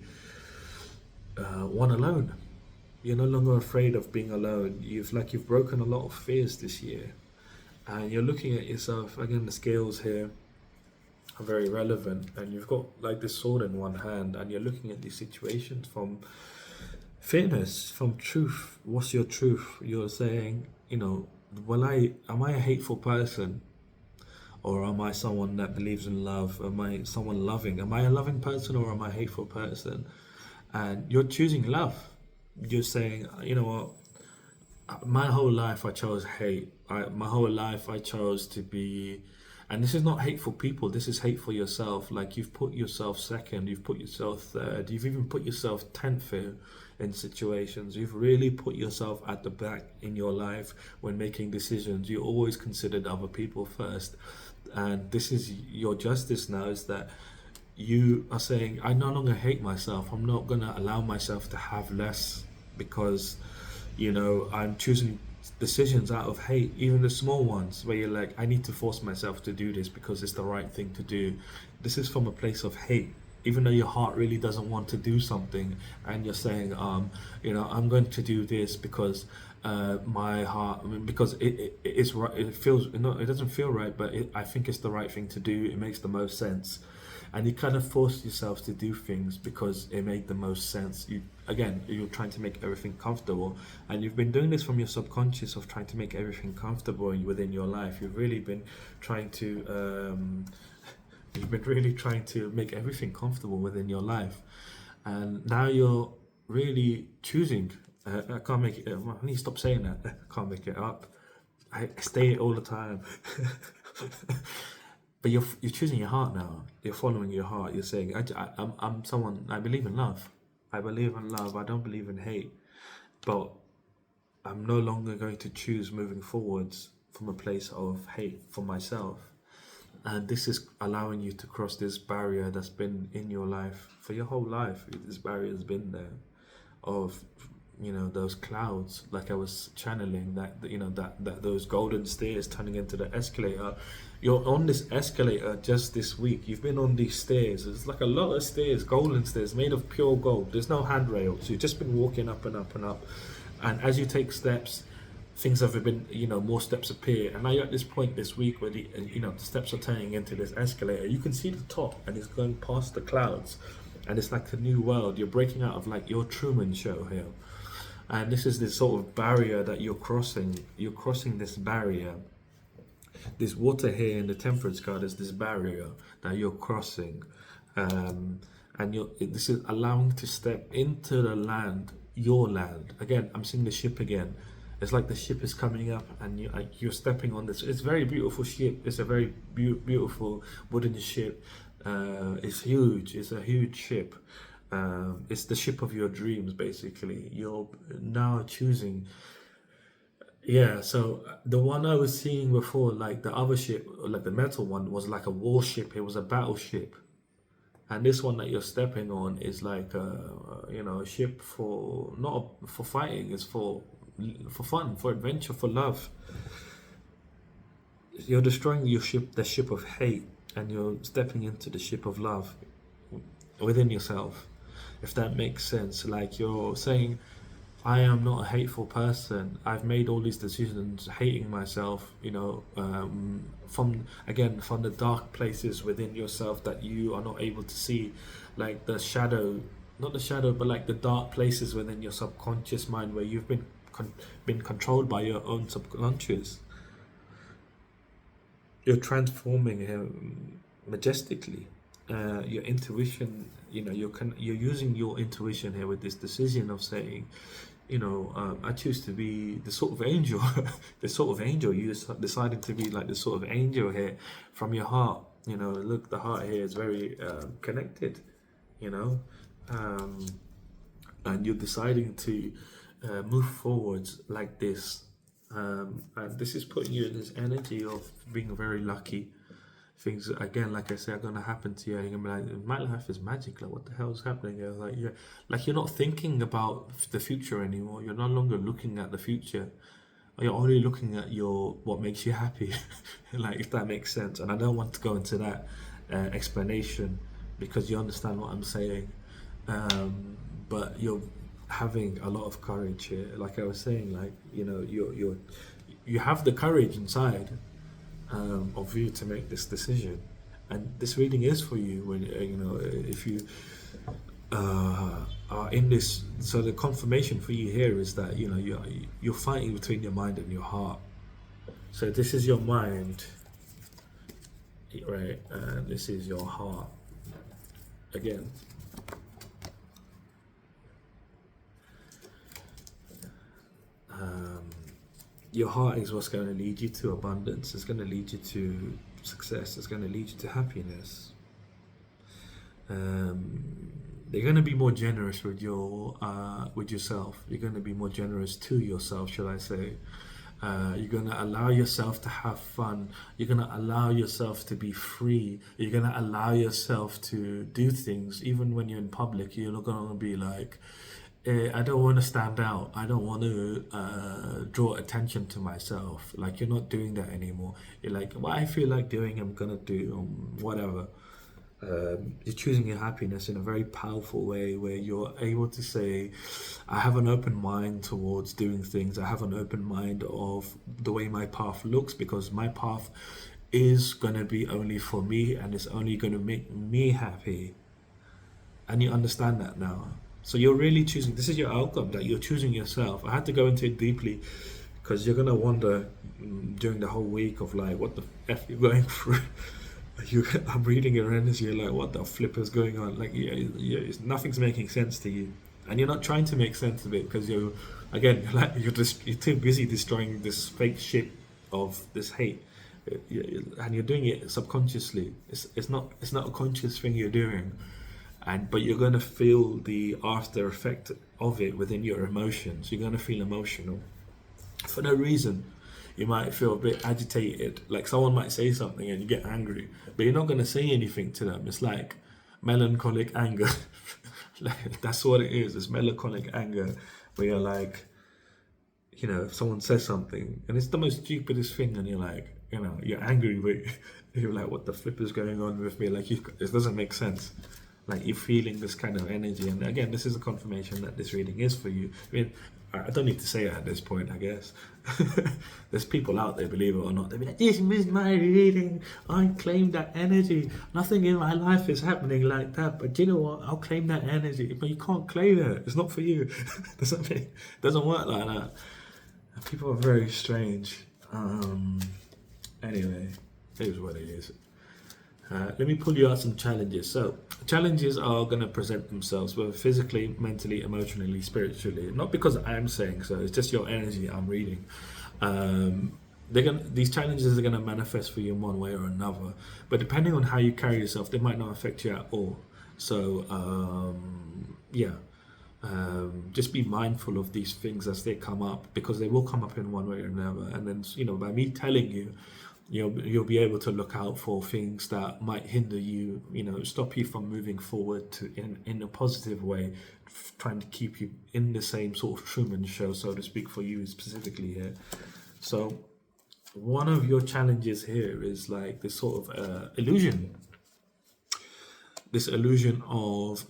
one alone. You're no longer afraid of being alone. You've broken a lot of fears this year. And you're looking at yourself, again, the scales here are very relevant. And you've got like this sword in one hand and you're looking at these situations from Fairness from truth. What's your truth? You're saying, well, am I a hateful person, or am I someone that believes in love? Am I someone loving? Am I a loving person, or am I a hateful person? And you're choosing love. You're saying, my whole life I chose hate. My whole life I chose to be, and this is not hate for people. This is hate for yourself. Like, you've put yourself second. You've put yourself third. You've even put yourself 10th here in situations. You've really put yourself at the back in your life when making decisions. You always considered other people first, and this is your justice now. Is that you are saying, I no longer hate myself. I'm not gonna allow myself to have less because, I'm choosing decisions out of hate, even the small ones where you're like, I need to force myself to do this because it's the right thing to do. This is from a place of hate. Even though your heart really doesn't want to do something, and you're saying, I'm going to do this because my heart, because it is right. It feels, no, it doesn't feel right, but I think it's the right thing to do. It makes the most sense, and you kind of force yourself to do things because it made the most sense. You're trying to make everything comfortable, and you've been doing this from your subconscious of trying to make everything comfortable within your life. You've really been trying to make everything comfortable within your life, and now you're really choosing. I can't make it. I need to stop saying that. I can't make it up. I say it all the time. But you're choosing your heart now. You're following your heart. You're saying, I'm someone. I believe in love. I believe in love. I don't believe in hate. But I'm no longer going to choose moving forwards from a place of hate for myself. And this is allowing you to cross this barrier that's been in your life for your whole life. This barrier has been there of, those clouds, like I was channeling, that those golden stairs turning into the escalator. You're on this escalator just this week. You've been on these stairs. It's like a lot of stairs, golden stairs made of pure gold. There's no handrails. You've just been walking up and up and up. And as you take steps, things have been, more steps appear. And now you're at this point this week where the steps are turning into this escalator. You can see the top, and it's going past the clouds, and it's like a new world. You're breaking out of like your Truman Show here, and this is this sort of barrier that you're crossing. You're crossing this barrier. This water here in the temperance card is this barrier that you're crossing, and this is allowing to step into the land, your land. Again, I'm seeing the ship again. It's like the ship is coming up, and you're stepping on this. It's a very beautiful ship. It's a very beautiful wooden ship. It's huge. It's a huge ship. It's the ship of your dreams, basically. You're now choosing. Yeah, so the one I was seeing before, like the other ship, like the metal one, was like a warship. It was a battleship. And this one that you're stepping on is like a ship for not for fighting. It's for fun, for adventure, for love. You're destroying the ship of hate, and you're stepping into the ship of love within yourself. If that makes sense, like you're saying, I am not a hateful person. I've made all these decisions hating myself, from the dark places within yourself that you are not able to see, like the shadow, not the shadow, but like the dark places within your subconscious mind where you've been controlled by your own subconscious. You're transforming him majestically. Your intuition, you're using your intuition here with this decision of saying, I choose to be the sort of angel, the sort of angel. You decided to be like the sort of angel here from your heart. Look, the heart here is very connected, and you're deciding to move forwards like this. And this is putting you in this energy of being very lucky. Things again, like I said, are gonna happen to you. And you're gonna be like, my life is magic. Like, what the hell is happening here? Like you're not thinking about the future anymore. You're no longer looking at the future. You're only looking at what makes you happy. Like, if that makes sense. And I don't want to go into that explanation because you understand what I'm saying. But you're having a lot of courage here. Like I was saying, like you have the courage inside of you to make this decision, and this reading is for you. When if you are in this. So the confirmation for you here is that you're fighting between your mind and your heart. So this is your mind, right, and this is your heart. Again, your heart is what's going to lead you to abundance. It's going to lead you to success. It's going to lead you to happiness. They're going to be more generous with yourself. You're going to be more generous to yourself, shall I say? You're going to allow yourself to have fun. You're going to allow yourself to be free. You're going to allow yourself to do things. Even when you're in public, you're not going to be like, I don't want to stand out. I don't want to draw attention to myself. Like, you're not doing that anymore. You're like, what I feel like doing, I'm going to do, whatever. You're choosing your happiness in a very powerful way where you're able to say, I have an open mind towards doing things. I have an open mind of the way my path looks, because my path is going to be only for me and it's only going to make me happy. And you understand that now. So you're really choosing, this is your outcome, that you're choosing yourself. I had to go into it deeply because you're going to wonder during the whole week of like, what the F you're going through. I'm reading your energy, you're like, what the flip is going on? Like, nothing's making sense to you, and you're not trying to make sense of it because you're too busy destroying this fake shit of this hate, and you're doing it subconsciously. It's not a conscious thing you're doing, but you're gonna feel the after effect of it within your emotions. You're gonna feel emotional for no reason. You might feel a bit agitated, like someone might say something and you get angry, but you're not going to say anything to them. It's like melancholic anger. Like, that's what it is. It's melancholic anger where you're like, if someone says something and it's the most stupidest thing and you're like, you're angry, but you're like, what the flip is going on with me? Like, it doesn't make sense. Like, you're feeling this kind of energy. And again, this is a confirmation that this reading is for you. I mean, I don't need to say it at this point, I guess. There's people out there, believe it or not, they'll be like, this is my reading. I claim that energy. Nothing in my life is happening like that. But you know what? I'll claim that energy. But you can't claim it. It's not for you. Doesn't work like that. People are very strange. Anyway, it is what it is. Let me pull you out some challenges. So, challenges are going to present themselves, whether physically, mentally, emotionally, spiritually. Not because I'm saying so, it's just your energy I'm reading. These challenges are going to manifest for you in one way or another. But depending on how you carry yourself, they might not affect you at all. So, just be mindful of these things as they come up, because they will come up in one way or another. And then, by me telling you, you'll be able to look out for things that might hinder you, stop you from moving forward in a positive way, trying to keep you in the same sort of Truman Show, so to speak, for you specifically here. So one of your challenges here is like this sort of illusion. This illusion of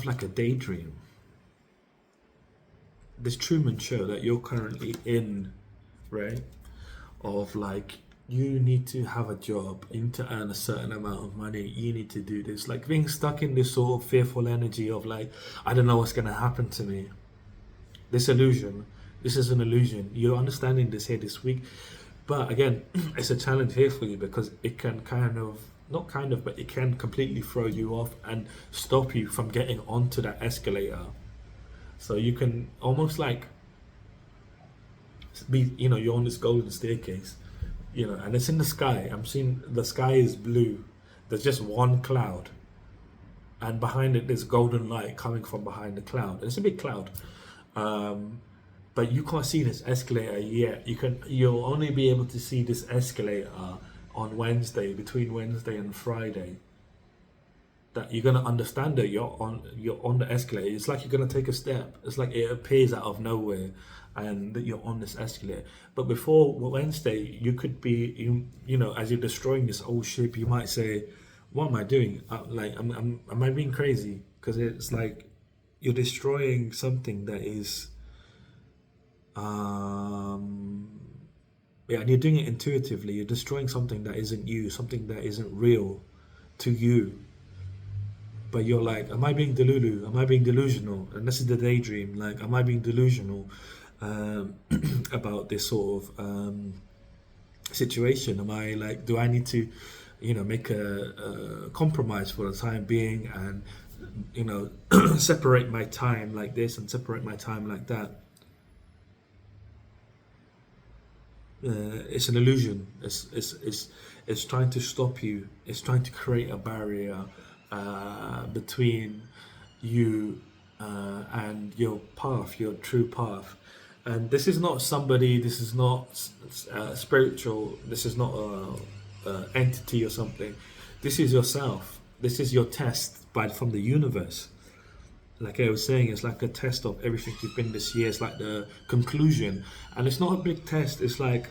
like a daydream. This Truman Show that you're currently in, right? Of like, you need to have a job, you need to earn a certain amount of money, you need to do this. Like, being stuck in this sort of fearful energy of like, I don't know what's going to happen to me. This illusion, this is an illusion. You're understanding this here this week. But again, it's a challenge here for you because it can but it can completely throw you off and stop you from getting onto that escalator. So you can almost like be, you're on this golden staircase, and it's in the sky. I'm seeing the sky is blue. There's just one cloud. And behind it, there's golden light coming from behind the cloud. And it's a big cloud. But you can't see this escalator yet. You'll only be able to see this escalator on Wednesday, between Wednesday and Friday. That you're gonna understand that you're on the escalator. It's like you're gonna take a step. It's like it appears out of nowhere, and that you're on this escalator. But before Wednesday, you could be, as you're destroying this old ship, you might say, "What am I doing? Am I being crazy?" Because it's like you're destroying something that is, Yeah, and you're doing it intuitively. You're destroying something that isn't you, something that isn't real to you. But you're like, am I being delulu? Am I being delusional? And this is the daydream. Like, am I being delusional um, about this sort of situation? Am I like, do I need to, make a compromise for the time being and, separate my time like this and separate my time like that? It's an illusion. It's trying to stop you. It's trying to create a barrier between you and your path, your true path. And this is not somebody. This is not spiritual. This is not a entity or something. This is yourself. This is your test from the universe. Like I was saying, it's like a test of everything you've been this year. It's like the conclusion, and it's not a big test. It's like,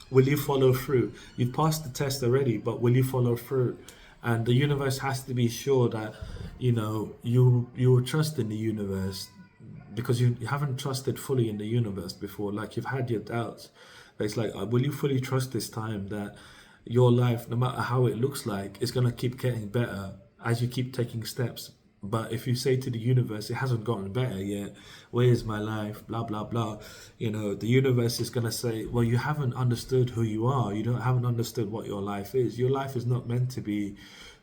will you follow through? You've passed the test already, but will you follow through? And the universe has to be sure that you will trust in the universe, because you haven't trusted fully in the universe before. Like, you've had your doubts. It's like, will you fully trust this time that your life, no matter how it looks like, is going to keep getting better as you keep taking steps? But if you say to the universe, it hasn't gotten better yet, where's my life, blah, blah, blah, the universe is going to say, well, you haven't understood who you are. Haven't understood what your life is. Your life is not meant to be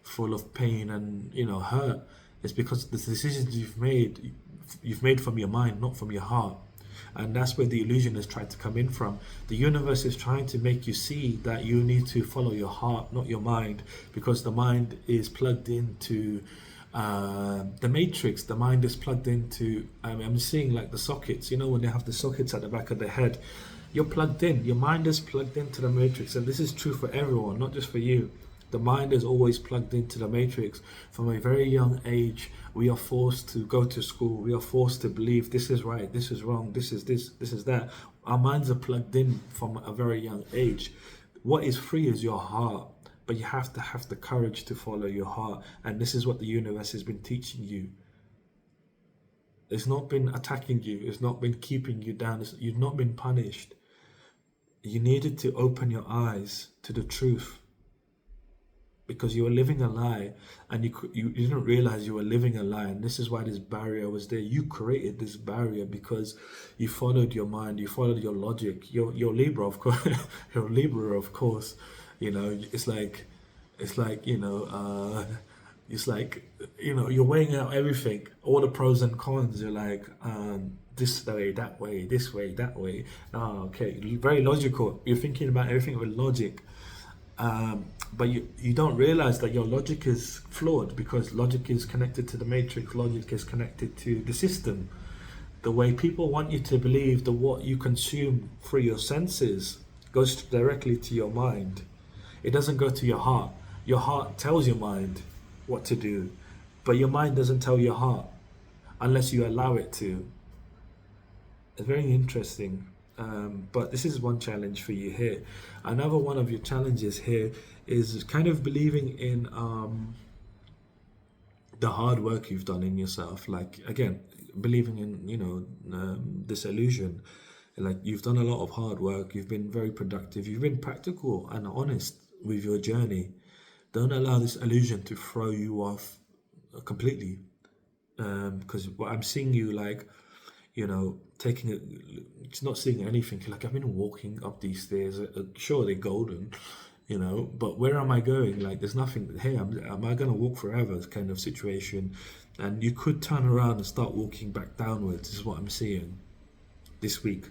full of pain and, hurt. It's because the decisions you've made from your mind, not from your heart. And that's where the illusion is trying to come in from. The universe is trying to make you see that you need to follow your heart, not your mind, because the mind is plugged into the matrix. The mind is plugged into, I'm seeing like the sockets, when they have the sockets at the back of the head. You're plugged in. Your mind is plugged into the matrix. And this is true for everyone, not just for you. The mind is always plugged into the matrix. From a very young age, we are forced to go to school. We are forced to believe this is right, this is wrong, this is this, this is that. Our minds are plugged in from a very young age. What is free is your heart, but you have to have the courage to follow your heart. And this is what the universe has been teaching you. It's not been attacking you. It's not been keeping you down. You've not been punished. You needed to open your eyes to the truth, because you were living a lie, and you didn't realize you were living a lie. And this is why this barrier was there. You created this barrier because you followed your mind, you followed your logic. You're Libra, of course. You're Libra, of course. It's like it's like you're weighing out everything, all the pros and cons. You're like, this way, that way, this way, that way. Okay, very logical. You're thinking about everything with logic. But you don't realize that your logic is flawed, because logic is connected to the matrix. Logic is connected to the system. The way people want you to believe, that what you consume through your senses goes directly to your mind. It doesn't go to your heart. Your heart tells your mind what to do, but your mind doesn't tell your heart unless you allow it to. It's very interesting. But this is one challenge for you here. Another one of your challenges here is kind of believing in the hard work you've done in yourself. Like, again, believing in this illusion. Like, you've done a lot of hard work. You've been very productive. You've been practical and honest with your journey. Don't allow this illusion to throw you off completely. Because what I'm seeing you like, taking it, it's not seeing anything. Like, I've been walking up these stairs. Sure, they're golden, but where am I going? Like, there's nothing. Hey, am I gonna walk forever? Kind of situation. And you could turn around and start walking back downwards. This is what I'm seeing this week.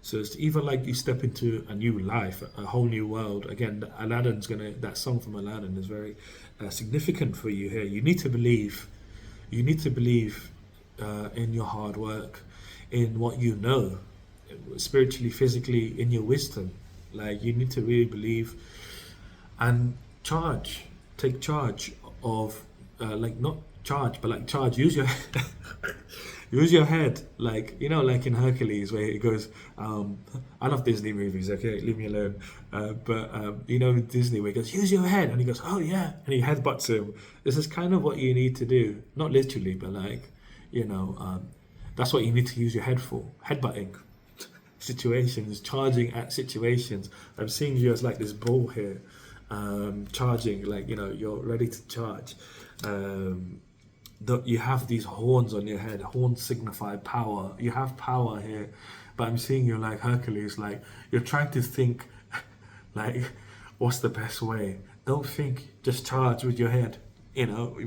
So it's either like you step into a new life, a whole new world. Again, that song from Aladdin is very significant for you here. You need to believe. You need to believe in your hard work, in what you know, spiritually, physically, in your wisdom. Like, you need to really believe and take charge of, not charge, but like charge. Use your head, like like in Hercules, where it goes. I love Disney movies. Okay, leave me alone. But Disney, where he goes, use your head, and he goes, oh yeah, and he headbutts him. This is kind of what you need to do, not literally, but like, that's what you need to use your head for, headbutting. situations, charging at situations. I'm seeing you as like this bull here, charging, like, you know, you're ready to charge. You have these horns on your head. Horns signify power. You have power here, but I'm seeing you like Hercules, like you're trying to think, like, what's the best way? Don't think, just charge with your head. You know,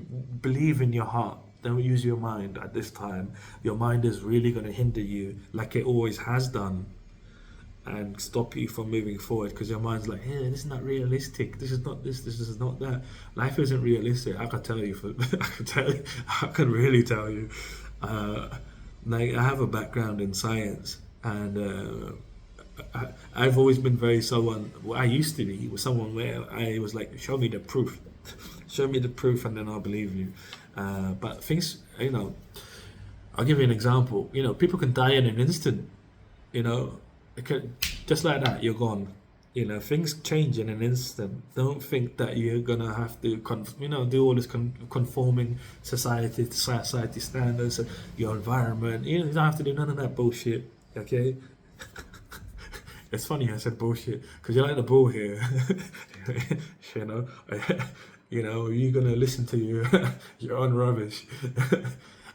believe in your heart. Don't use your mind at this time. Your mind is really going to hinder you, like it always has done, and stop you from moving forward, because your mind's like, hey, this is not realistic. This is not this. This is not that. Life isn't realistic. I can tell you. I can tell you. I can really tell you. Like, I have a background in science, and I've always been very someone. Well, I used to be someone where I was like, show me the proof, show me the proof, and then I'll believe you. But things, you know, I'll give you an example. You know, people can die in an instant. You know, it can, just like that, you're gone. You know, things change in an instant. Don't think that you're gonna have to, do all this conforming society standards, your environment. You don't have to do none of that bullshit. Okay. It's funny I said bullshit because you're like the bull here. you know, you're gonna listen to your own rubbish.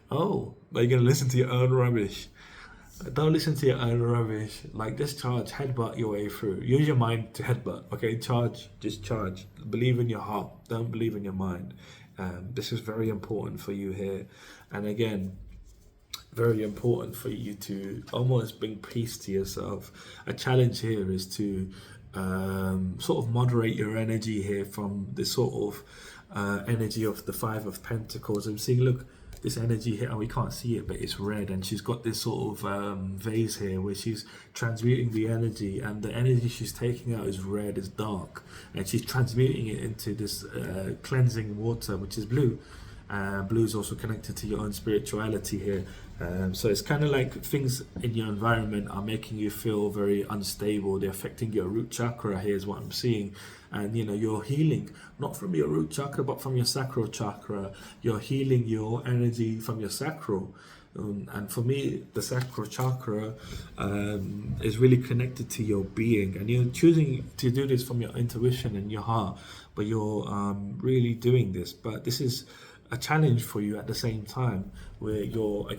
Oh, but you're gonna listen to your own rubbish. Don't listen to your own rubbish. Like, just charge, headbutt your way through. Use your mind to headbutt. Okay, charge, just charge. Believe in your heart. Don't believe in your mind. This is very important for you here, and again, very important for you to almost bring peace to yourself. A challenge here is to sort of moderate your energy here from this sort of energy of the Five of Pentacles. I'm seeing, look, this energy here, and we can't see it, but it's red, and she's got this sort of vase here where she's transmuting the energy, and the energy she's taking out is red, is dark, and she's transmuting it into this cleansing water, which is blue. Blue is also connected to your own spirituality here. So it's kind of like things in your environment are making you feel very unstable. They're affecting your root chakra here is what I'm seeing. And, you know, you're healing, not from your root chakra, but from your sacral chakra. You're healing your energy from your sacral. And for me, the sacral chakra is really connected to your being. And you're choosing to do this from your intuition and your heart. But you're really doing this. But this is a challenge for you at the same time, where you're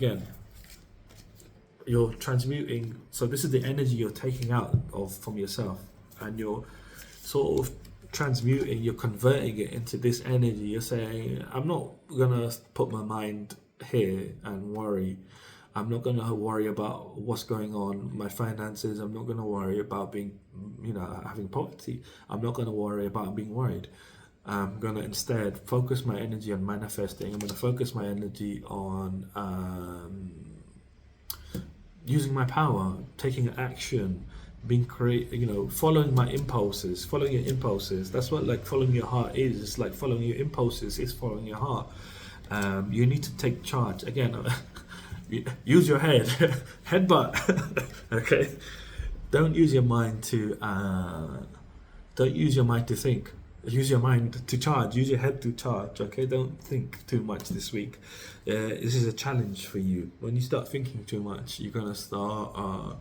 transmuting. So this is the energy you're taking out of from yourself, and you're sort of transmuting, you're converting it into this energy. You're saying, I'm not gonna put my mind here and worry. I'm not gonna worry about what's going on, my finances. I'm not gonna worry about being, having poverty. I'm not gonna worry about being worried. I'm going to instead focus my energy on manifesting. I'm going to focus my energy on using my power, taking action, being creative, following my impulses, following your impulses. That's what, like, following your heart is. It's like following your impulses is following your heart. You need to take charge. Again, use your head, headbutt, okay? Don't use your mind to think. Use your mind to charge. Use your head to charge. Okay, don't think too much this week. This is a challenge for you. When you start thinking too much, you're gonna start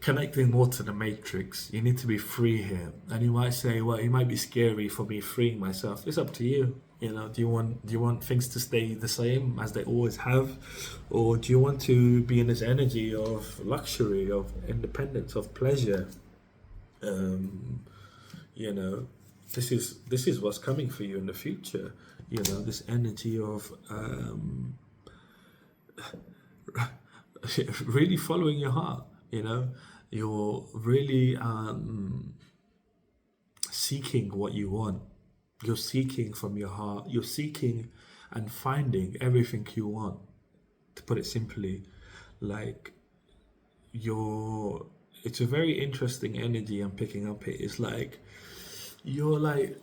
connecting more to the matrix. You need to be free here. And you might say, well, it might be scary for me freeing myself. It's up to you. Do you want things to stay the same as they always have, or do you want to be in this energy of luxury, of independence, of pleasure? This is what's coming for you in the future. This energy of really following your heart. You're really seeking what you want. You're seeking from your heart. You're seeking and finding everything you want. To put it simply, like it's a very interesting energy I'm picking up here. It's like you're like,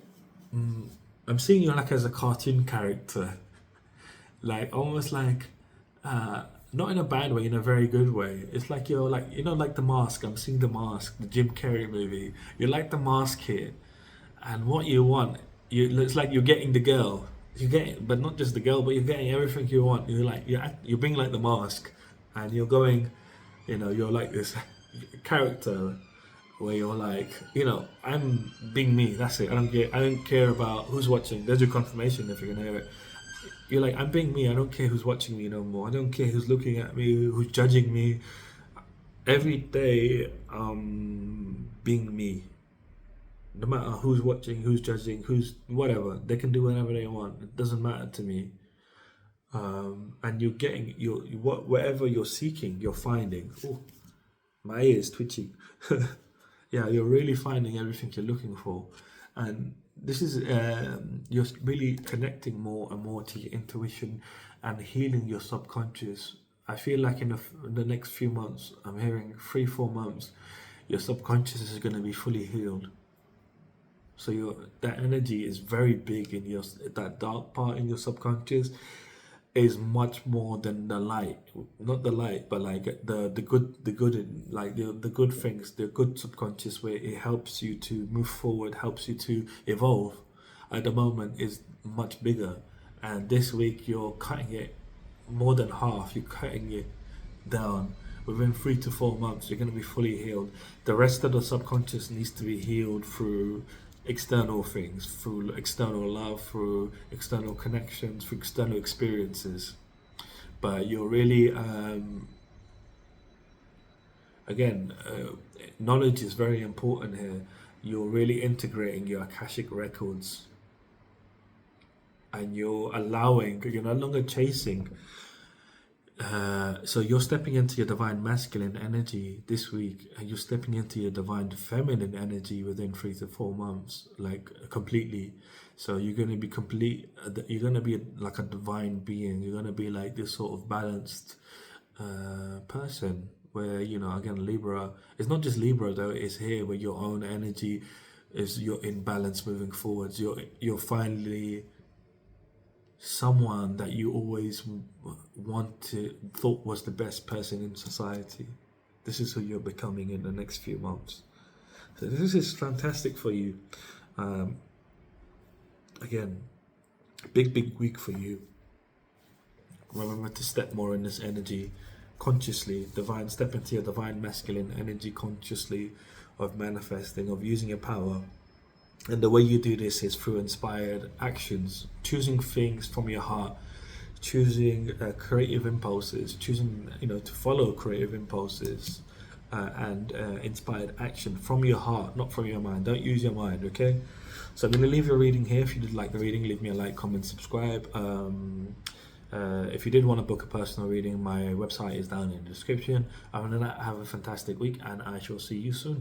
I'm seeing you like as a cartoon character, like almost like, not in a bad way, in a very good way. It's like you're like, like The Mask. I'm seeing The Mask, the Jim Carrey movie. You're like The Mask here, and what you want, it's like you're getting the girl. You get, but not just the girl, but you're getting everything you want. You're being like The Mask, and you're going You're like this character where you're like, I'm being me. That's it. I don't care about who's watching. There's your confirmation if you're gonna hear it. You're like, I'm being me. I don't care who's watching me no more. I don't care who's looking at me, who's judging me. Every day, being me. No matter who's watching, who's judging, who's whatever. They can do whatever they want. It doesn't matter to me. And you're getting whatever you're seeking, you're finding. Oh, my ear is twitching. Yeah, you're really finding everything you're looking for, and this is you're really connecting more and more to your intuition and healing your subconscious. I feel like in the next few months, I'm hearing 3 4 months, your subconscious is going to be fully healed. So that energy is very big in your that dark part in your subconscious is much more than the light, not the light, but like the good things, the good subconscious, where it helps you to move forward, helps you to evolve. At the moment is much bigger, and this week you're cutting it more than half. You're cutting it down. Within 3 to 4 months, you're going to be fully healed. The rest of the subconscious needs to be healed through external things, through external love, through external connections, through external experiences. But you're really, again, knowledge is very important here. You're really integrating your Akashic records, and you're no longer chasing. So you're stepping into your divine masculine energy this week, and you're stepping into your divine feminine energy within 3 to 4 months, like completely. So you're going to be complete. You're going to be like a divine being. You're going to be like this sort of balanced person. Where again, Libra. It's not just Libra though. It's here where your own energy is. You're in balance moving forwards. You're finally someone that you always thought was the best person in society. This is who you're becoming in the next few months. So this is fantastic for you. Um, Again, big week for you. Remember to step more in this energy consciously, step into your divine masculine energy consciously, of manifesting, of using your power. And the way you do this is through inspired actions, choosing things from your heart, choosing creative impulses, choosing to follow creative impulses, and inspired action from your heart, not from your mind. Don't use your mind, okay? So I'm going to leave your reading here. If you did like the reading, leave me a like, comment, subscribe. If you did want to book a personal reading, my website is down in the description. Other than that, have a fantastic week, and I shall see you soon.